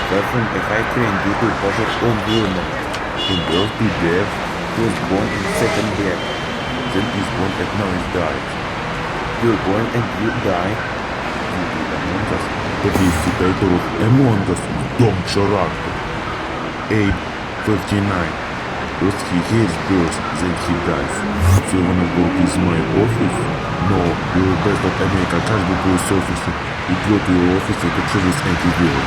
Perform a high crane due to partial unwillingness. In birth to death, he was born in second death. Then is born at now is died. You're born and you die. You do Among Us. Participator of Among Us with dumb character. Age 59. First he hears birth, then he dies. So you wanna go to my office? No, you're best of America каждый police officer. You go to your office and control this anti-villain.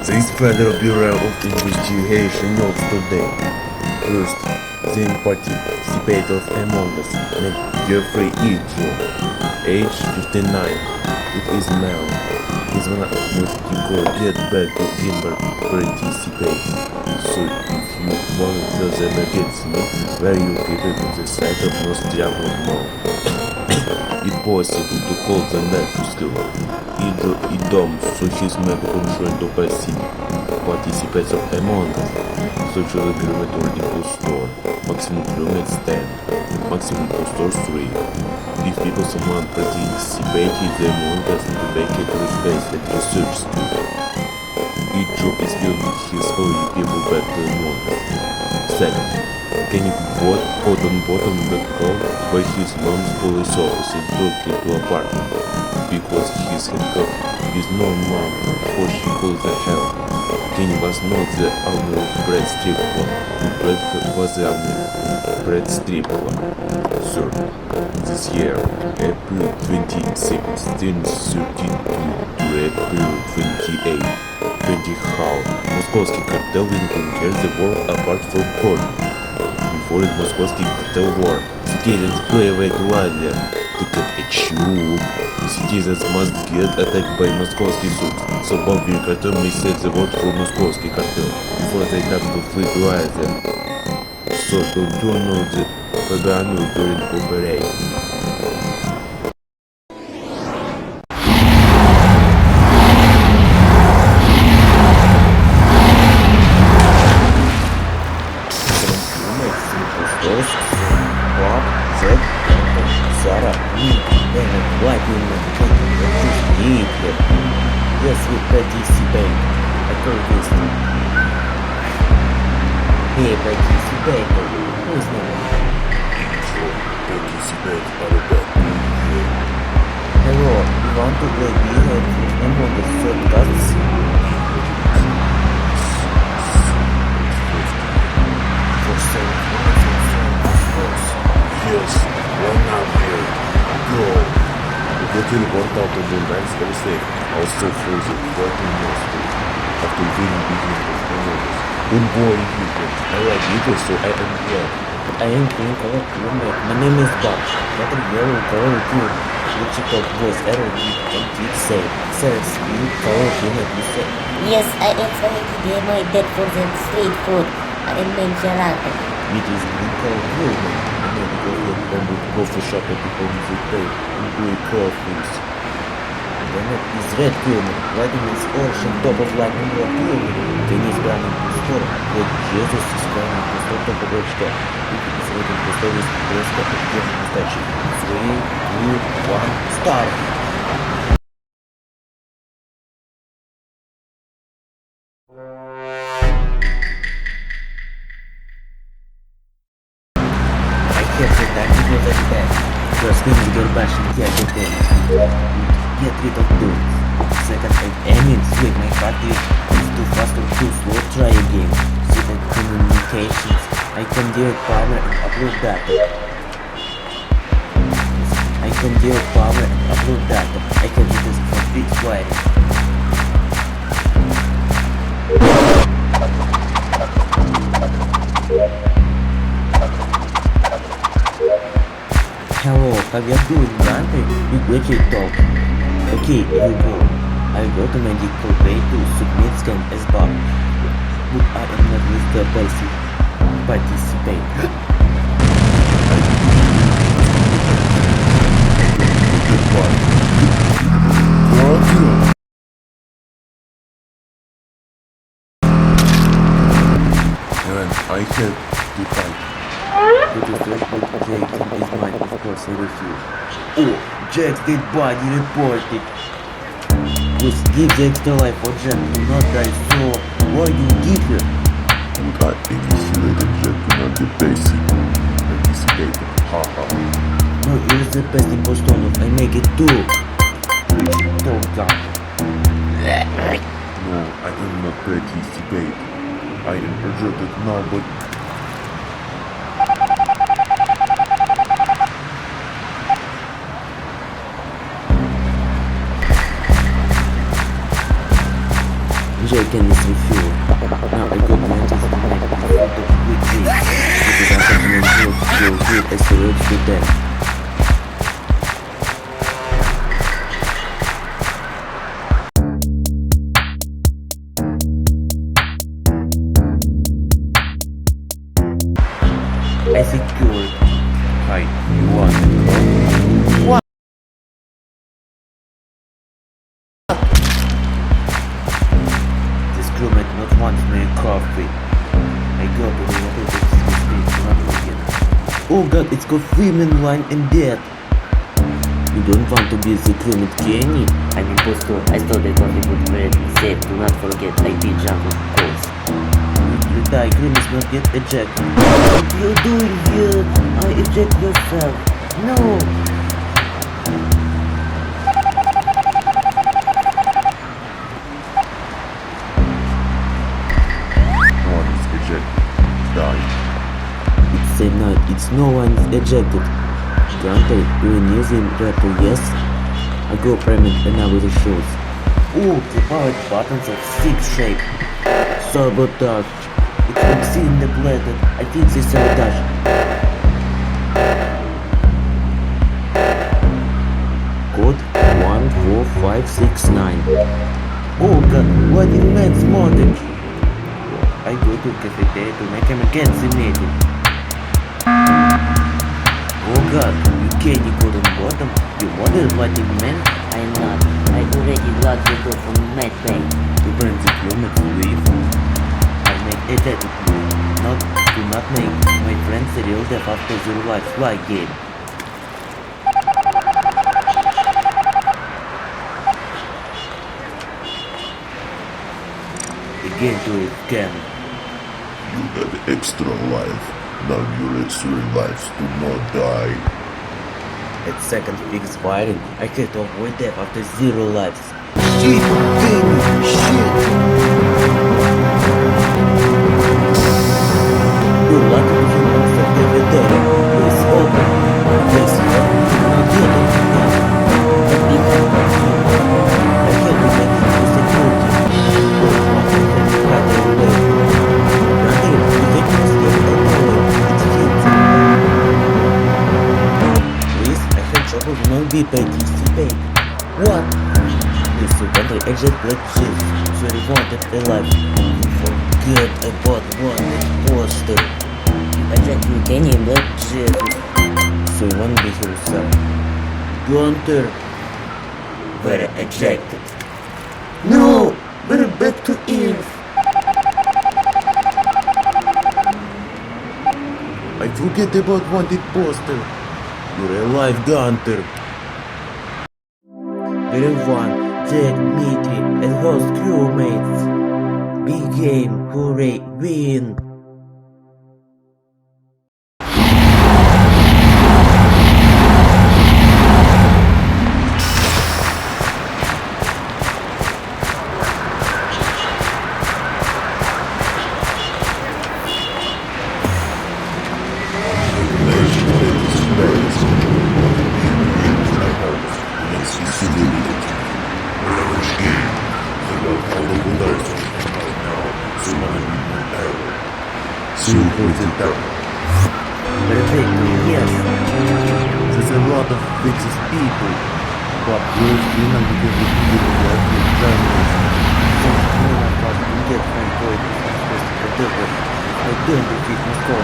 This Federal Bureau of Investigation notes today. First, the participators among us named Jeffrey E. Joe, age 59. It is male. He's one of the get back to Denver participate. So if you want them against me, where you keep it on the side of North Diablo Mall. It's possible to call the next skill. Either it dumps, so he's made conjoined to passive. Participants of Among Us. Social agreement or impostor. Maximum crewmates 10. Maximum impostors 3. If people someone participated the Among Us to make it to space at research student. Each job is building his holy people back to Among Us. Second, can you put on bottom the call by his mom's police officer took him to apartment because his handcuffed with no mom or she calls the hell. Kenny was not the owner of Brad Strip Club. Brad was the owner of Brad Strip Club. Third, this year, April 26, 13 to April 28, 20 how Moscowski cartel will conquer the world apart from Corn. Before the Moscowski cartel war, citizens play away to Latvia to get a tube. Citizens must get attacked by Moscowski troops, so Bobby cartel may set the word for Moscowski cartel before they have to flee to Latvia. So don't turn on the Fabiano during operation. Yes, we participate. I call this one. Hey, participator. Who's name? Participate are a bad Hello, you want to play beer among the third cards? For sale. Yes, one now here. Go. The teleport out of the banks very safe. Also frozen, working mostly. After winning beginning of the notice. Don't worry, people. I like people, so I am glad. I am playing color roommate. My name is Bob. Not a yellow color too. Which you call voice arrow and keep safe. Says you color roommate, you say. Yes, I am sorry to be my dead for the street food. I am main character. It is green color roommate. And then go ahead and go to coffee shop at the home of the day and do a coffees. The net is red human, lighting is orange on top of lightning rock human. Then is burning to store, but Jesus is burning to store top of each step. It is waiting to store his breast at the game mustache. 3, 2, 1, start! I have the time to go that back. First thing is get back and get it in. Get rid of dudes. Second, aiming with my party is too fast or too slow, try again. Second, communications. I can direct power and upload data. I can deal power and upload data. I can do this for fixed wiring. Hello, how you doing, Dante? You glitchy talk. Okay, you go. I recommend you way to submit scan as bar. But I am not Mr. Participate. Cartel. And I have the time. It is just what Jake is mine, of course I refuse. Oh, Jack's dead body reported. Just give the extra life for Jack to not die, so why you give her? But I initiated Jet to not get basic. Anticipated. Haha. No, here's the best impostor. I make it too. Don't come. No, I am not participate. I am projected now, but Jake can is refuel. Now I got my test to make a photo with Jake. Because I have an enjoyed your good asteroids to death. I secured. Hi, you want to go? What? This crew might not want my coffee. I go to the other mistake not again. Oh god, it's got women, line and dead. You don't want to be the crewmate Kenny? I'm impostor. I stole the coffee but very safe. Do not forget IP jungle codes. You die, crewmates not get ejected. What you doing here? I eject yourself. No! one is ejected. Die. It's a night, it's no one is ejected. Granted, we're using Raptor, yes? I go primate and now with the shoes. Oh, the powered buttons of 6 shape. Sabotage. It's vaccine depleted. I think this sabotage. Code 14569. Oh god, what is max mortgage? I go to cafeteria to make him again simulated. Oh god, you can't decode on bottom. You model fighting man? I am not. I already logged the door from medbay. To burn the plummet leave. I make a dead move. Do not make my friends a real death after their life fly game. Again to it can. You have extra life. Now your extra lives do not die. At second fixed firing, I had to avoid death after 0 lives. Shit! Damn! Shit! You're lucky to see most of the veteran. Please open. Please, not get it. I can't be making to security. Please, I had trouble not be participate. What? You forgot I exit black shift, so you wanted alive. You forget about one imposter. I just you can you black Jesus. So you want to be yourself. Gunter. We're ejected. No! We're back to Earth. I forget about wanted poster. You're alive, Gunter. Everyone, Jack, Mitri, and host crewmates. Big game, hooray, win! Legendary space. soon close it down. Perfect, yes. There's a lot of vicious people. But those women because the people who are with journalists. Since criminal part will get from point is protected, I don't defeat Moscow.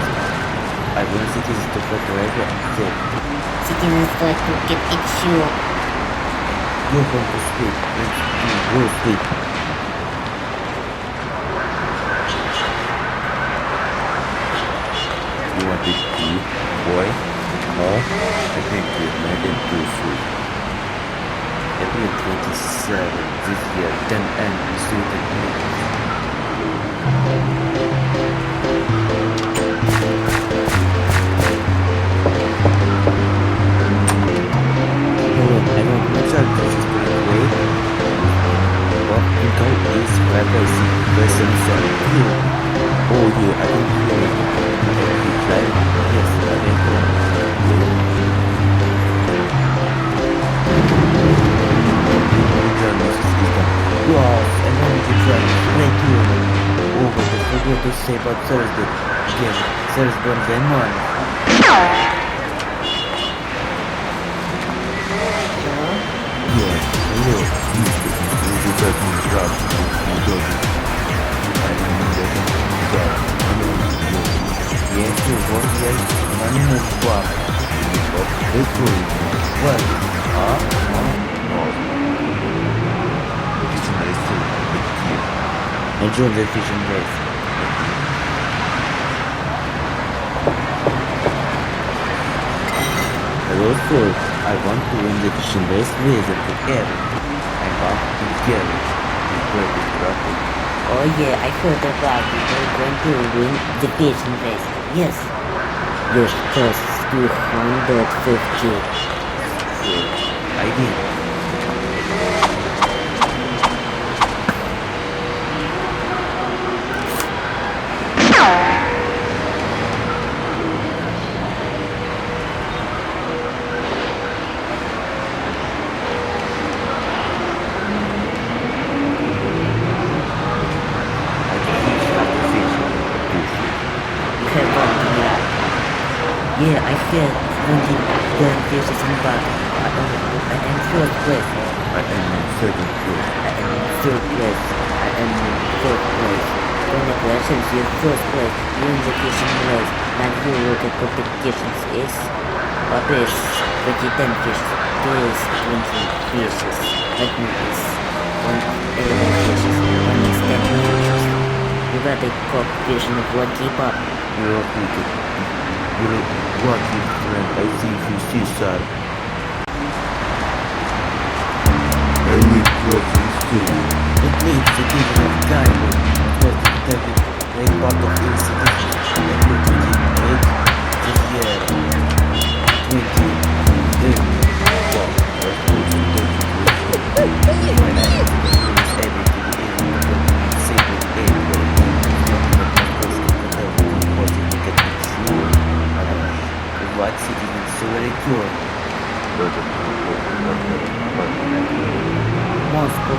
I want citizens to protect them. Citizens like to get it sure. Go home to sleep. Let's go sleep. You want this tea, boy? Huh? I think we've made it too sweet. April 27 this year, 10 and suited me. Hello, I want my child to just put it away. What you call is Rabbi version 7. Oh yeah, I can hear it. You try? Yes, I can hear Wow, and then you try. Thank you. Oh, but I forgot to say about Thursday. Again, Thursday morning. Yeah, hello. You do that in job. You do it. I mean, that in job. Yes, you want yes, money is what? But they told me. What? Huh? No. It's nice to be here. Enjoy the fishing race. Hello, sir. I want to win the fishing race with the Gary. I have to Gary. He's very traffic. Oh yeah, I heard about it. We're going to win the fishing race. Yes. Your cost 250. Sure, I did. Yeah, I feel only the fishes in bag. I am first place. I am in second place. I am in third place. I am in fourth place. Congratulations, you're first place. You're in the fishing race. Now you look at competitions is Papish 2010 fish. This 20 fishes. Let me is 11 fishes. One is 10 fishes. You gotta cook fish in the blood keep up. You're lucky friend. I think you see, sir. I live close to school. It needs to give enough time for the detective make part of the institution. April 28 this year. 20 well, we're supposed to take it with when I was able to be able to save it April. What citizens so very pure? Moscow.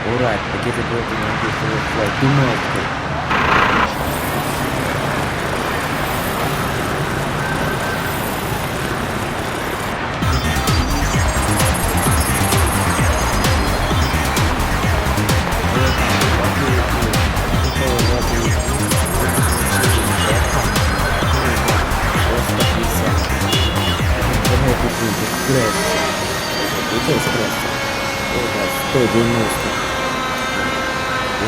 Alright, I get a building and get a flight to Moscow. Экспресс. Это 190.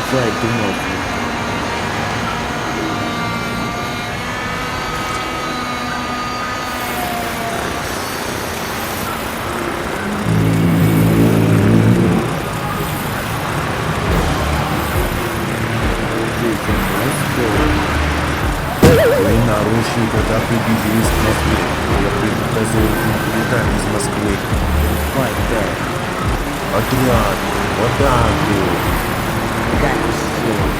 Флайт до Москвы. Вы нарушили, когда приблизились к Москве. Я приказываю вылетать из Москвы. Fight back. Отряд! В атаку! Got this shit.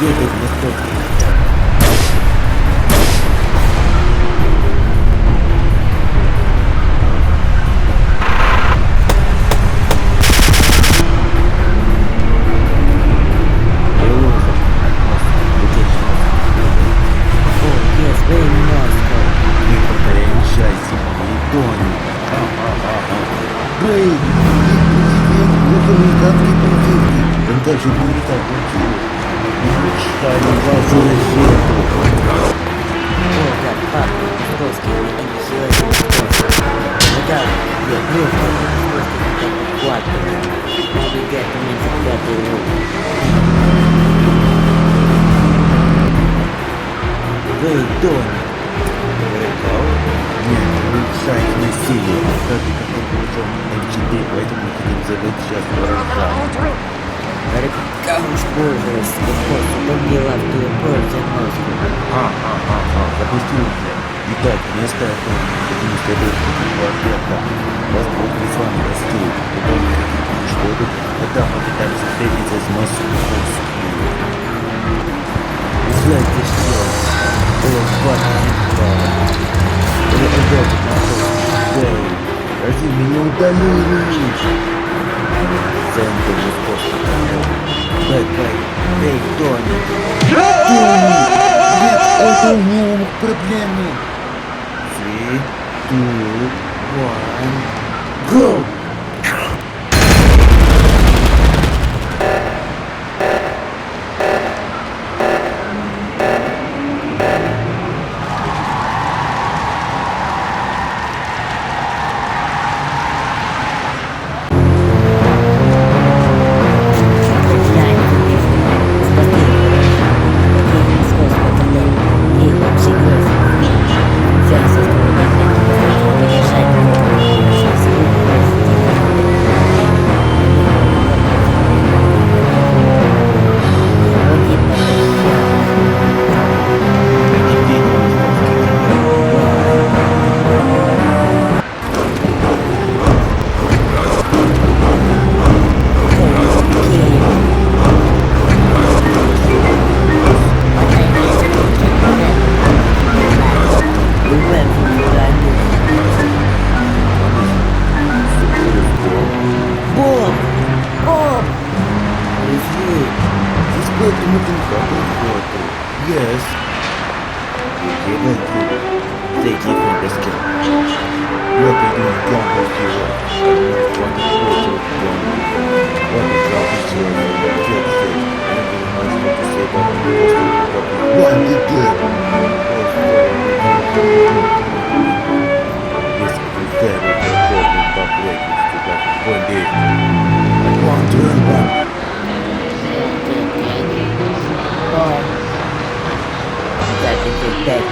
Едет в Восток. Краткий полицейский. Он также будет так квартиру. Не мечтай на вас заразету. О, как пахнет русский и нехилый способ. Да, я просто как квартир. Убегать у меня закрытый руку. Эй, Тони! Рыкал? Нет, не мешайте насилию. Каждый как получил М4, поэтому мы хотим забыть сейчас выражать. Рыкал уж пользуюсь, просто добила в ту пользу мозгу. Запустил уже. Итак, вместо этого хотим исследовать квартета. Вас Бог не с вами растет. Потом вы хотите что тут? Тогда мы пытаемся встретиться с Московским. Знаете что? Было хватит. Или удобно Московский. Эй, разве меня удалили? Центр Московского. Бэк, эй, Тони! Это у него проблемы. 3, 2, 1, go! Yes. Okay, let's do it. Stay deep in this game. You're being gone with you. I'm not going to go to the What is up with you? Get sick. Anything else you want to say about the What did you do? This is very important back ratings to that point eight. I want to run back. That is a dead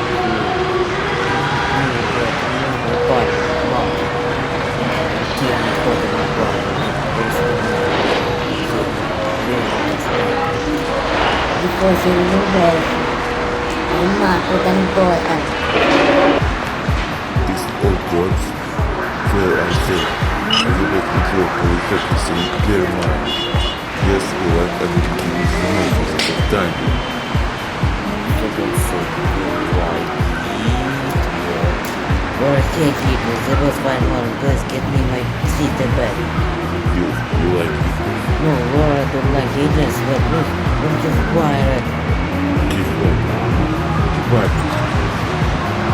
Because you know that I'm not what important. This all words where I say I will let you go for effectiveness in clear mind. Yes, alright, I will give you some more for some time. Worst case people, there was one more girls get me my seat the bed. You like it? No, Laura don't like it, just but look, I'm just quiet. Give up. What?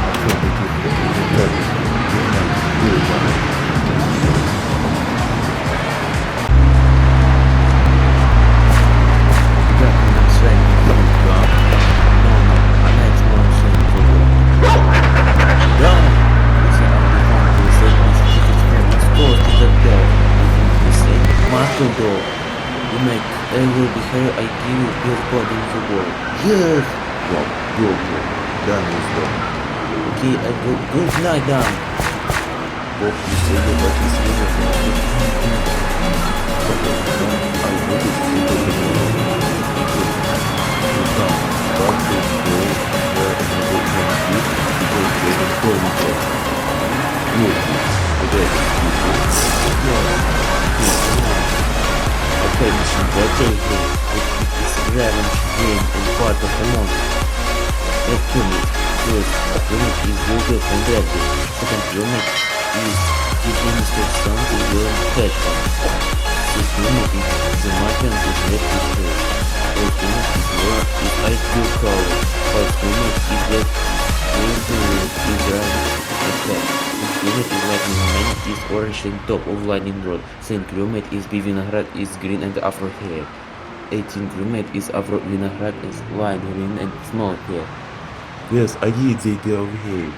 I can't make it. That is You make I will be here, I give you your body in the world. Yes! Well, go. Done is done. Okay, I go. Good night, Dan. Бог не следует от исследования. I noticed you don't know. You come back to school where you can eat because they don't call each other. Look, today, Attention, potato. It is revenge game and part of the monster. Add unit. First, unit is vulgar and deadly. Second unit is administer sound to your headphones. This unit is the magnet with red display. Fourth unit is lower with ice blue color. Fifth unit is red with is cat. Its plumage is lightning mane is orange and top of lightning rod. Saint plumage is B vinaigrette is green and afro hair. 18 plumage is afro vinaigrette is light green and small hair. Yes, I get the idea of hair.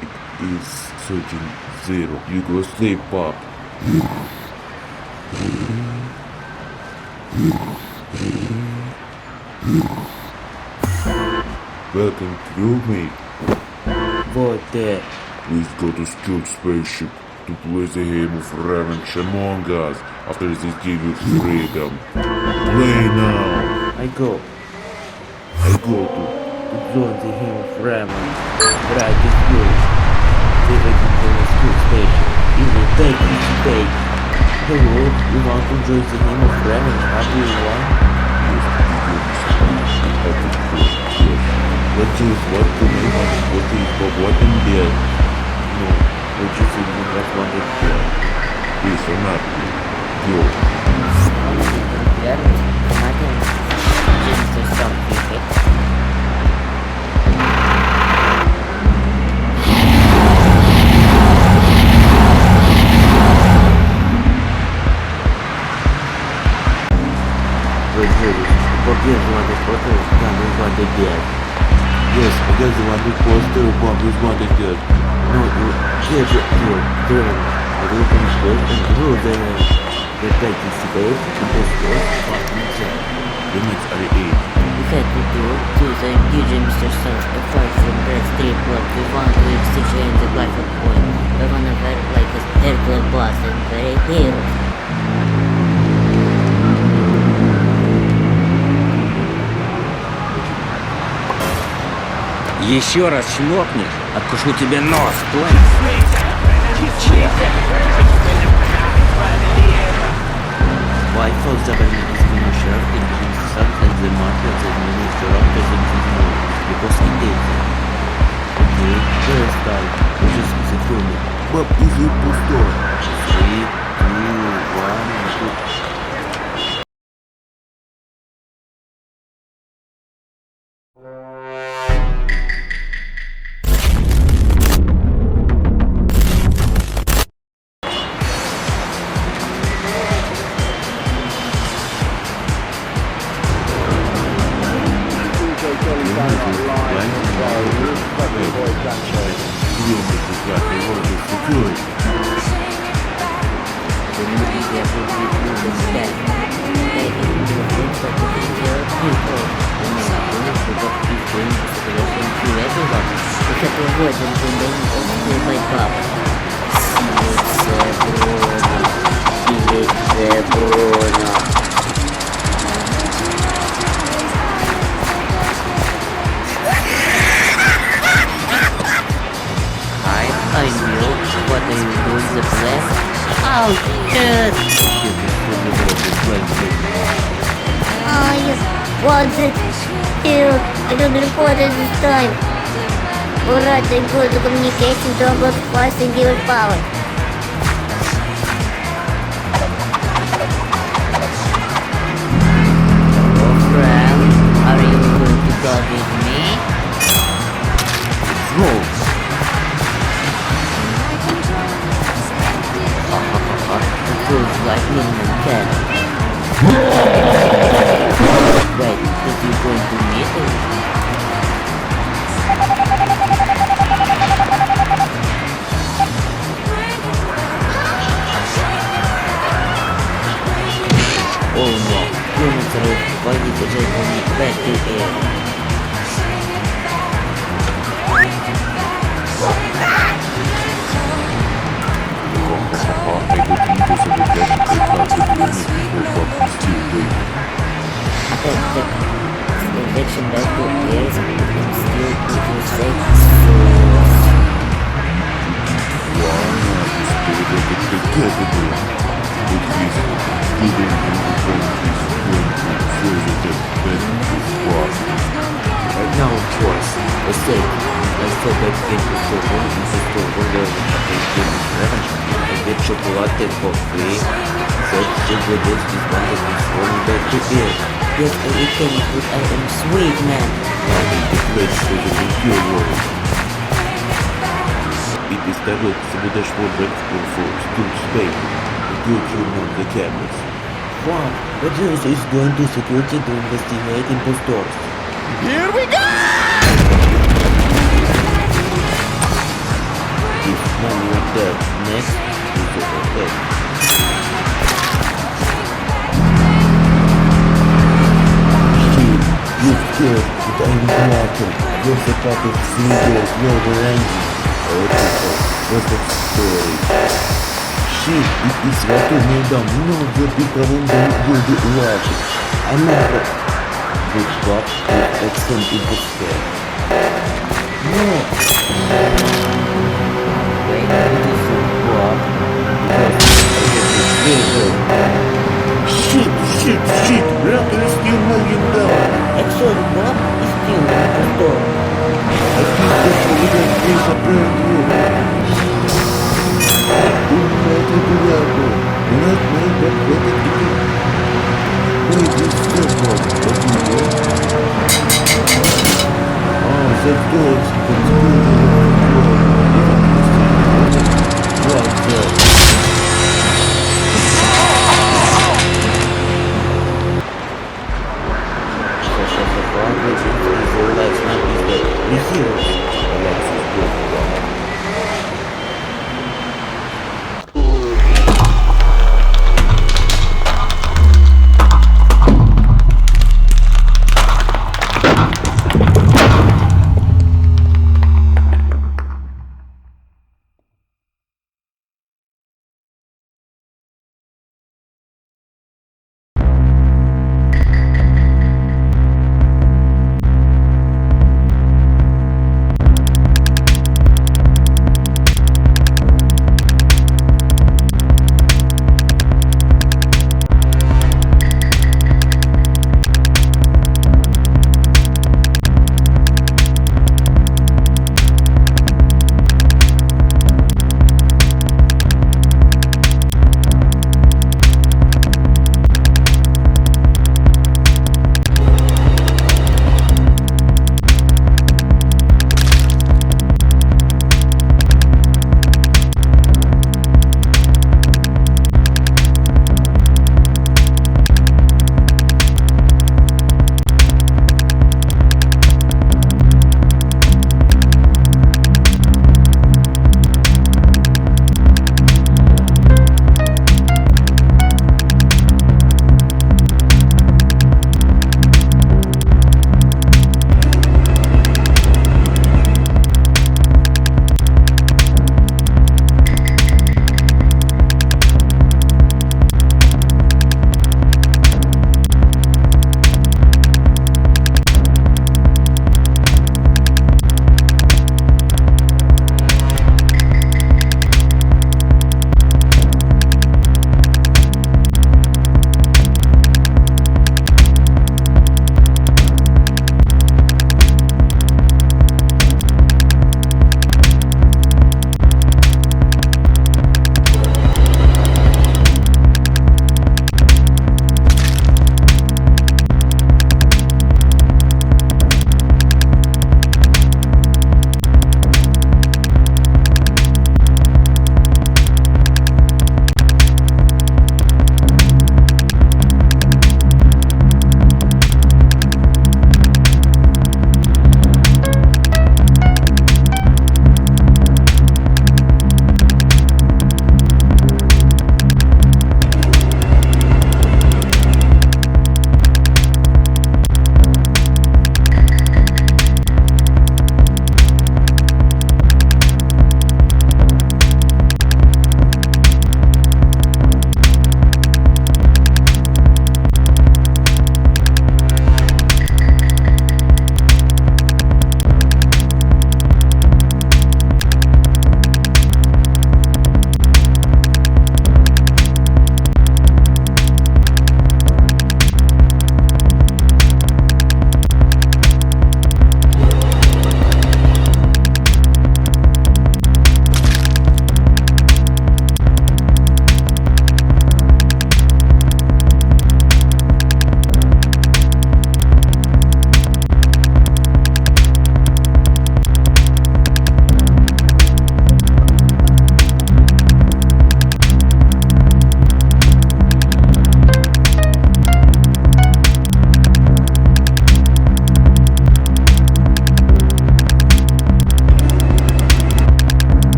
It is searching zero. You go sleep, Pop. Welcome, crewmate. What the? Please go to skilled spaceship to play the game of revenge among us after this give you freedom. Play now. I go. I go to. To join the game of ramen. Bright is good. They waiting for a school station. It will take me today. Hello, you want to join the game of ramen? How do you want? Let's choose what to make on what is for what in there. No, we just will not want it here. Please, or not. Go. Популярность помогает Джеймсу Саутгейт. Forget what the photo is done with what they get. Yes, I guess the one who poster bomb is what they did. No, you get it here, turn. I look in space and through the take in space and this was fucking check. Limits are 8. We had to do to the engage Mr. South apart from that strip block. We want to exchange the life of point. We wanna wear like a airplane blast and very healed. Еще раз чмокнешь, откушу тебе нос, понял? Why for the Berlin is being shared in the sun and the market that means the rock doesn't more because it is. Okay, first time, which is security. But is it poster? 3, 2, 1, 2. I knew what I was doing the plan. Oh shit! What's it? Ew, I don't report it this time. Alright, I go to communication to about fast and give it power. Well, are you going to go with me? Roll. Feels like Lindman can. Wait, is you going to meet him? Oh no, humans are fighting to take me back to air. Injection back to air and still keep you safe. Right now, choice. Mistake. Let's go back into the one and the store where the revenge and get chocolate for free. That ingredients is one that is going back to air. Yes, I can, but I am sweet, man. It Після того, як ти будеш вводити в space, you turn on the cameras. What? But Zeus is going to security to investigate impostors. Here we go! If none were dead, next is the hotel. Shit, you're scared that I'm Cartel. You're the part of Sneaker's global ranking. Ethical, perfect story. Shit, it is what you made them. No, the people won't do logic. I'm not good spot with accent imposter. No! Wait, it is so what? Because I get this very Shit! Raptor is still moving down. Actually, what is still in the store? I think that we can place a prayer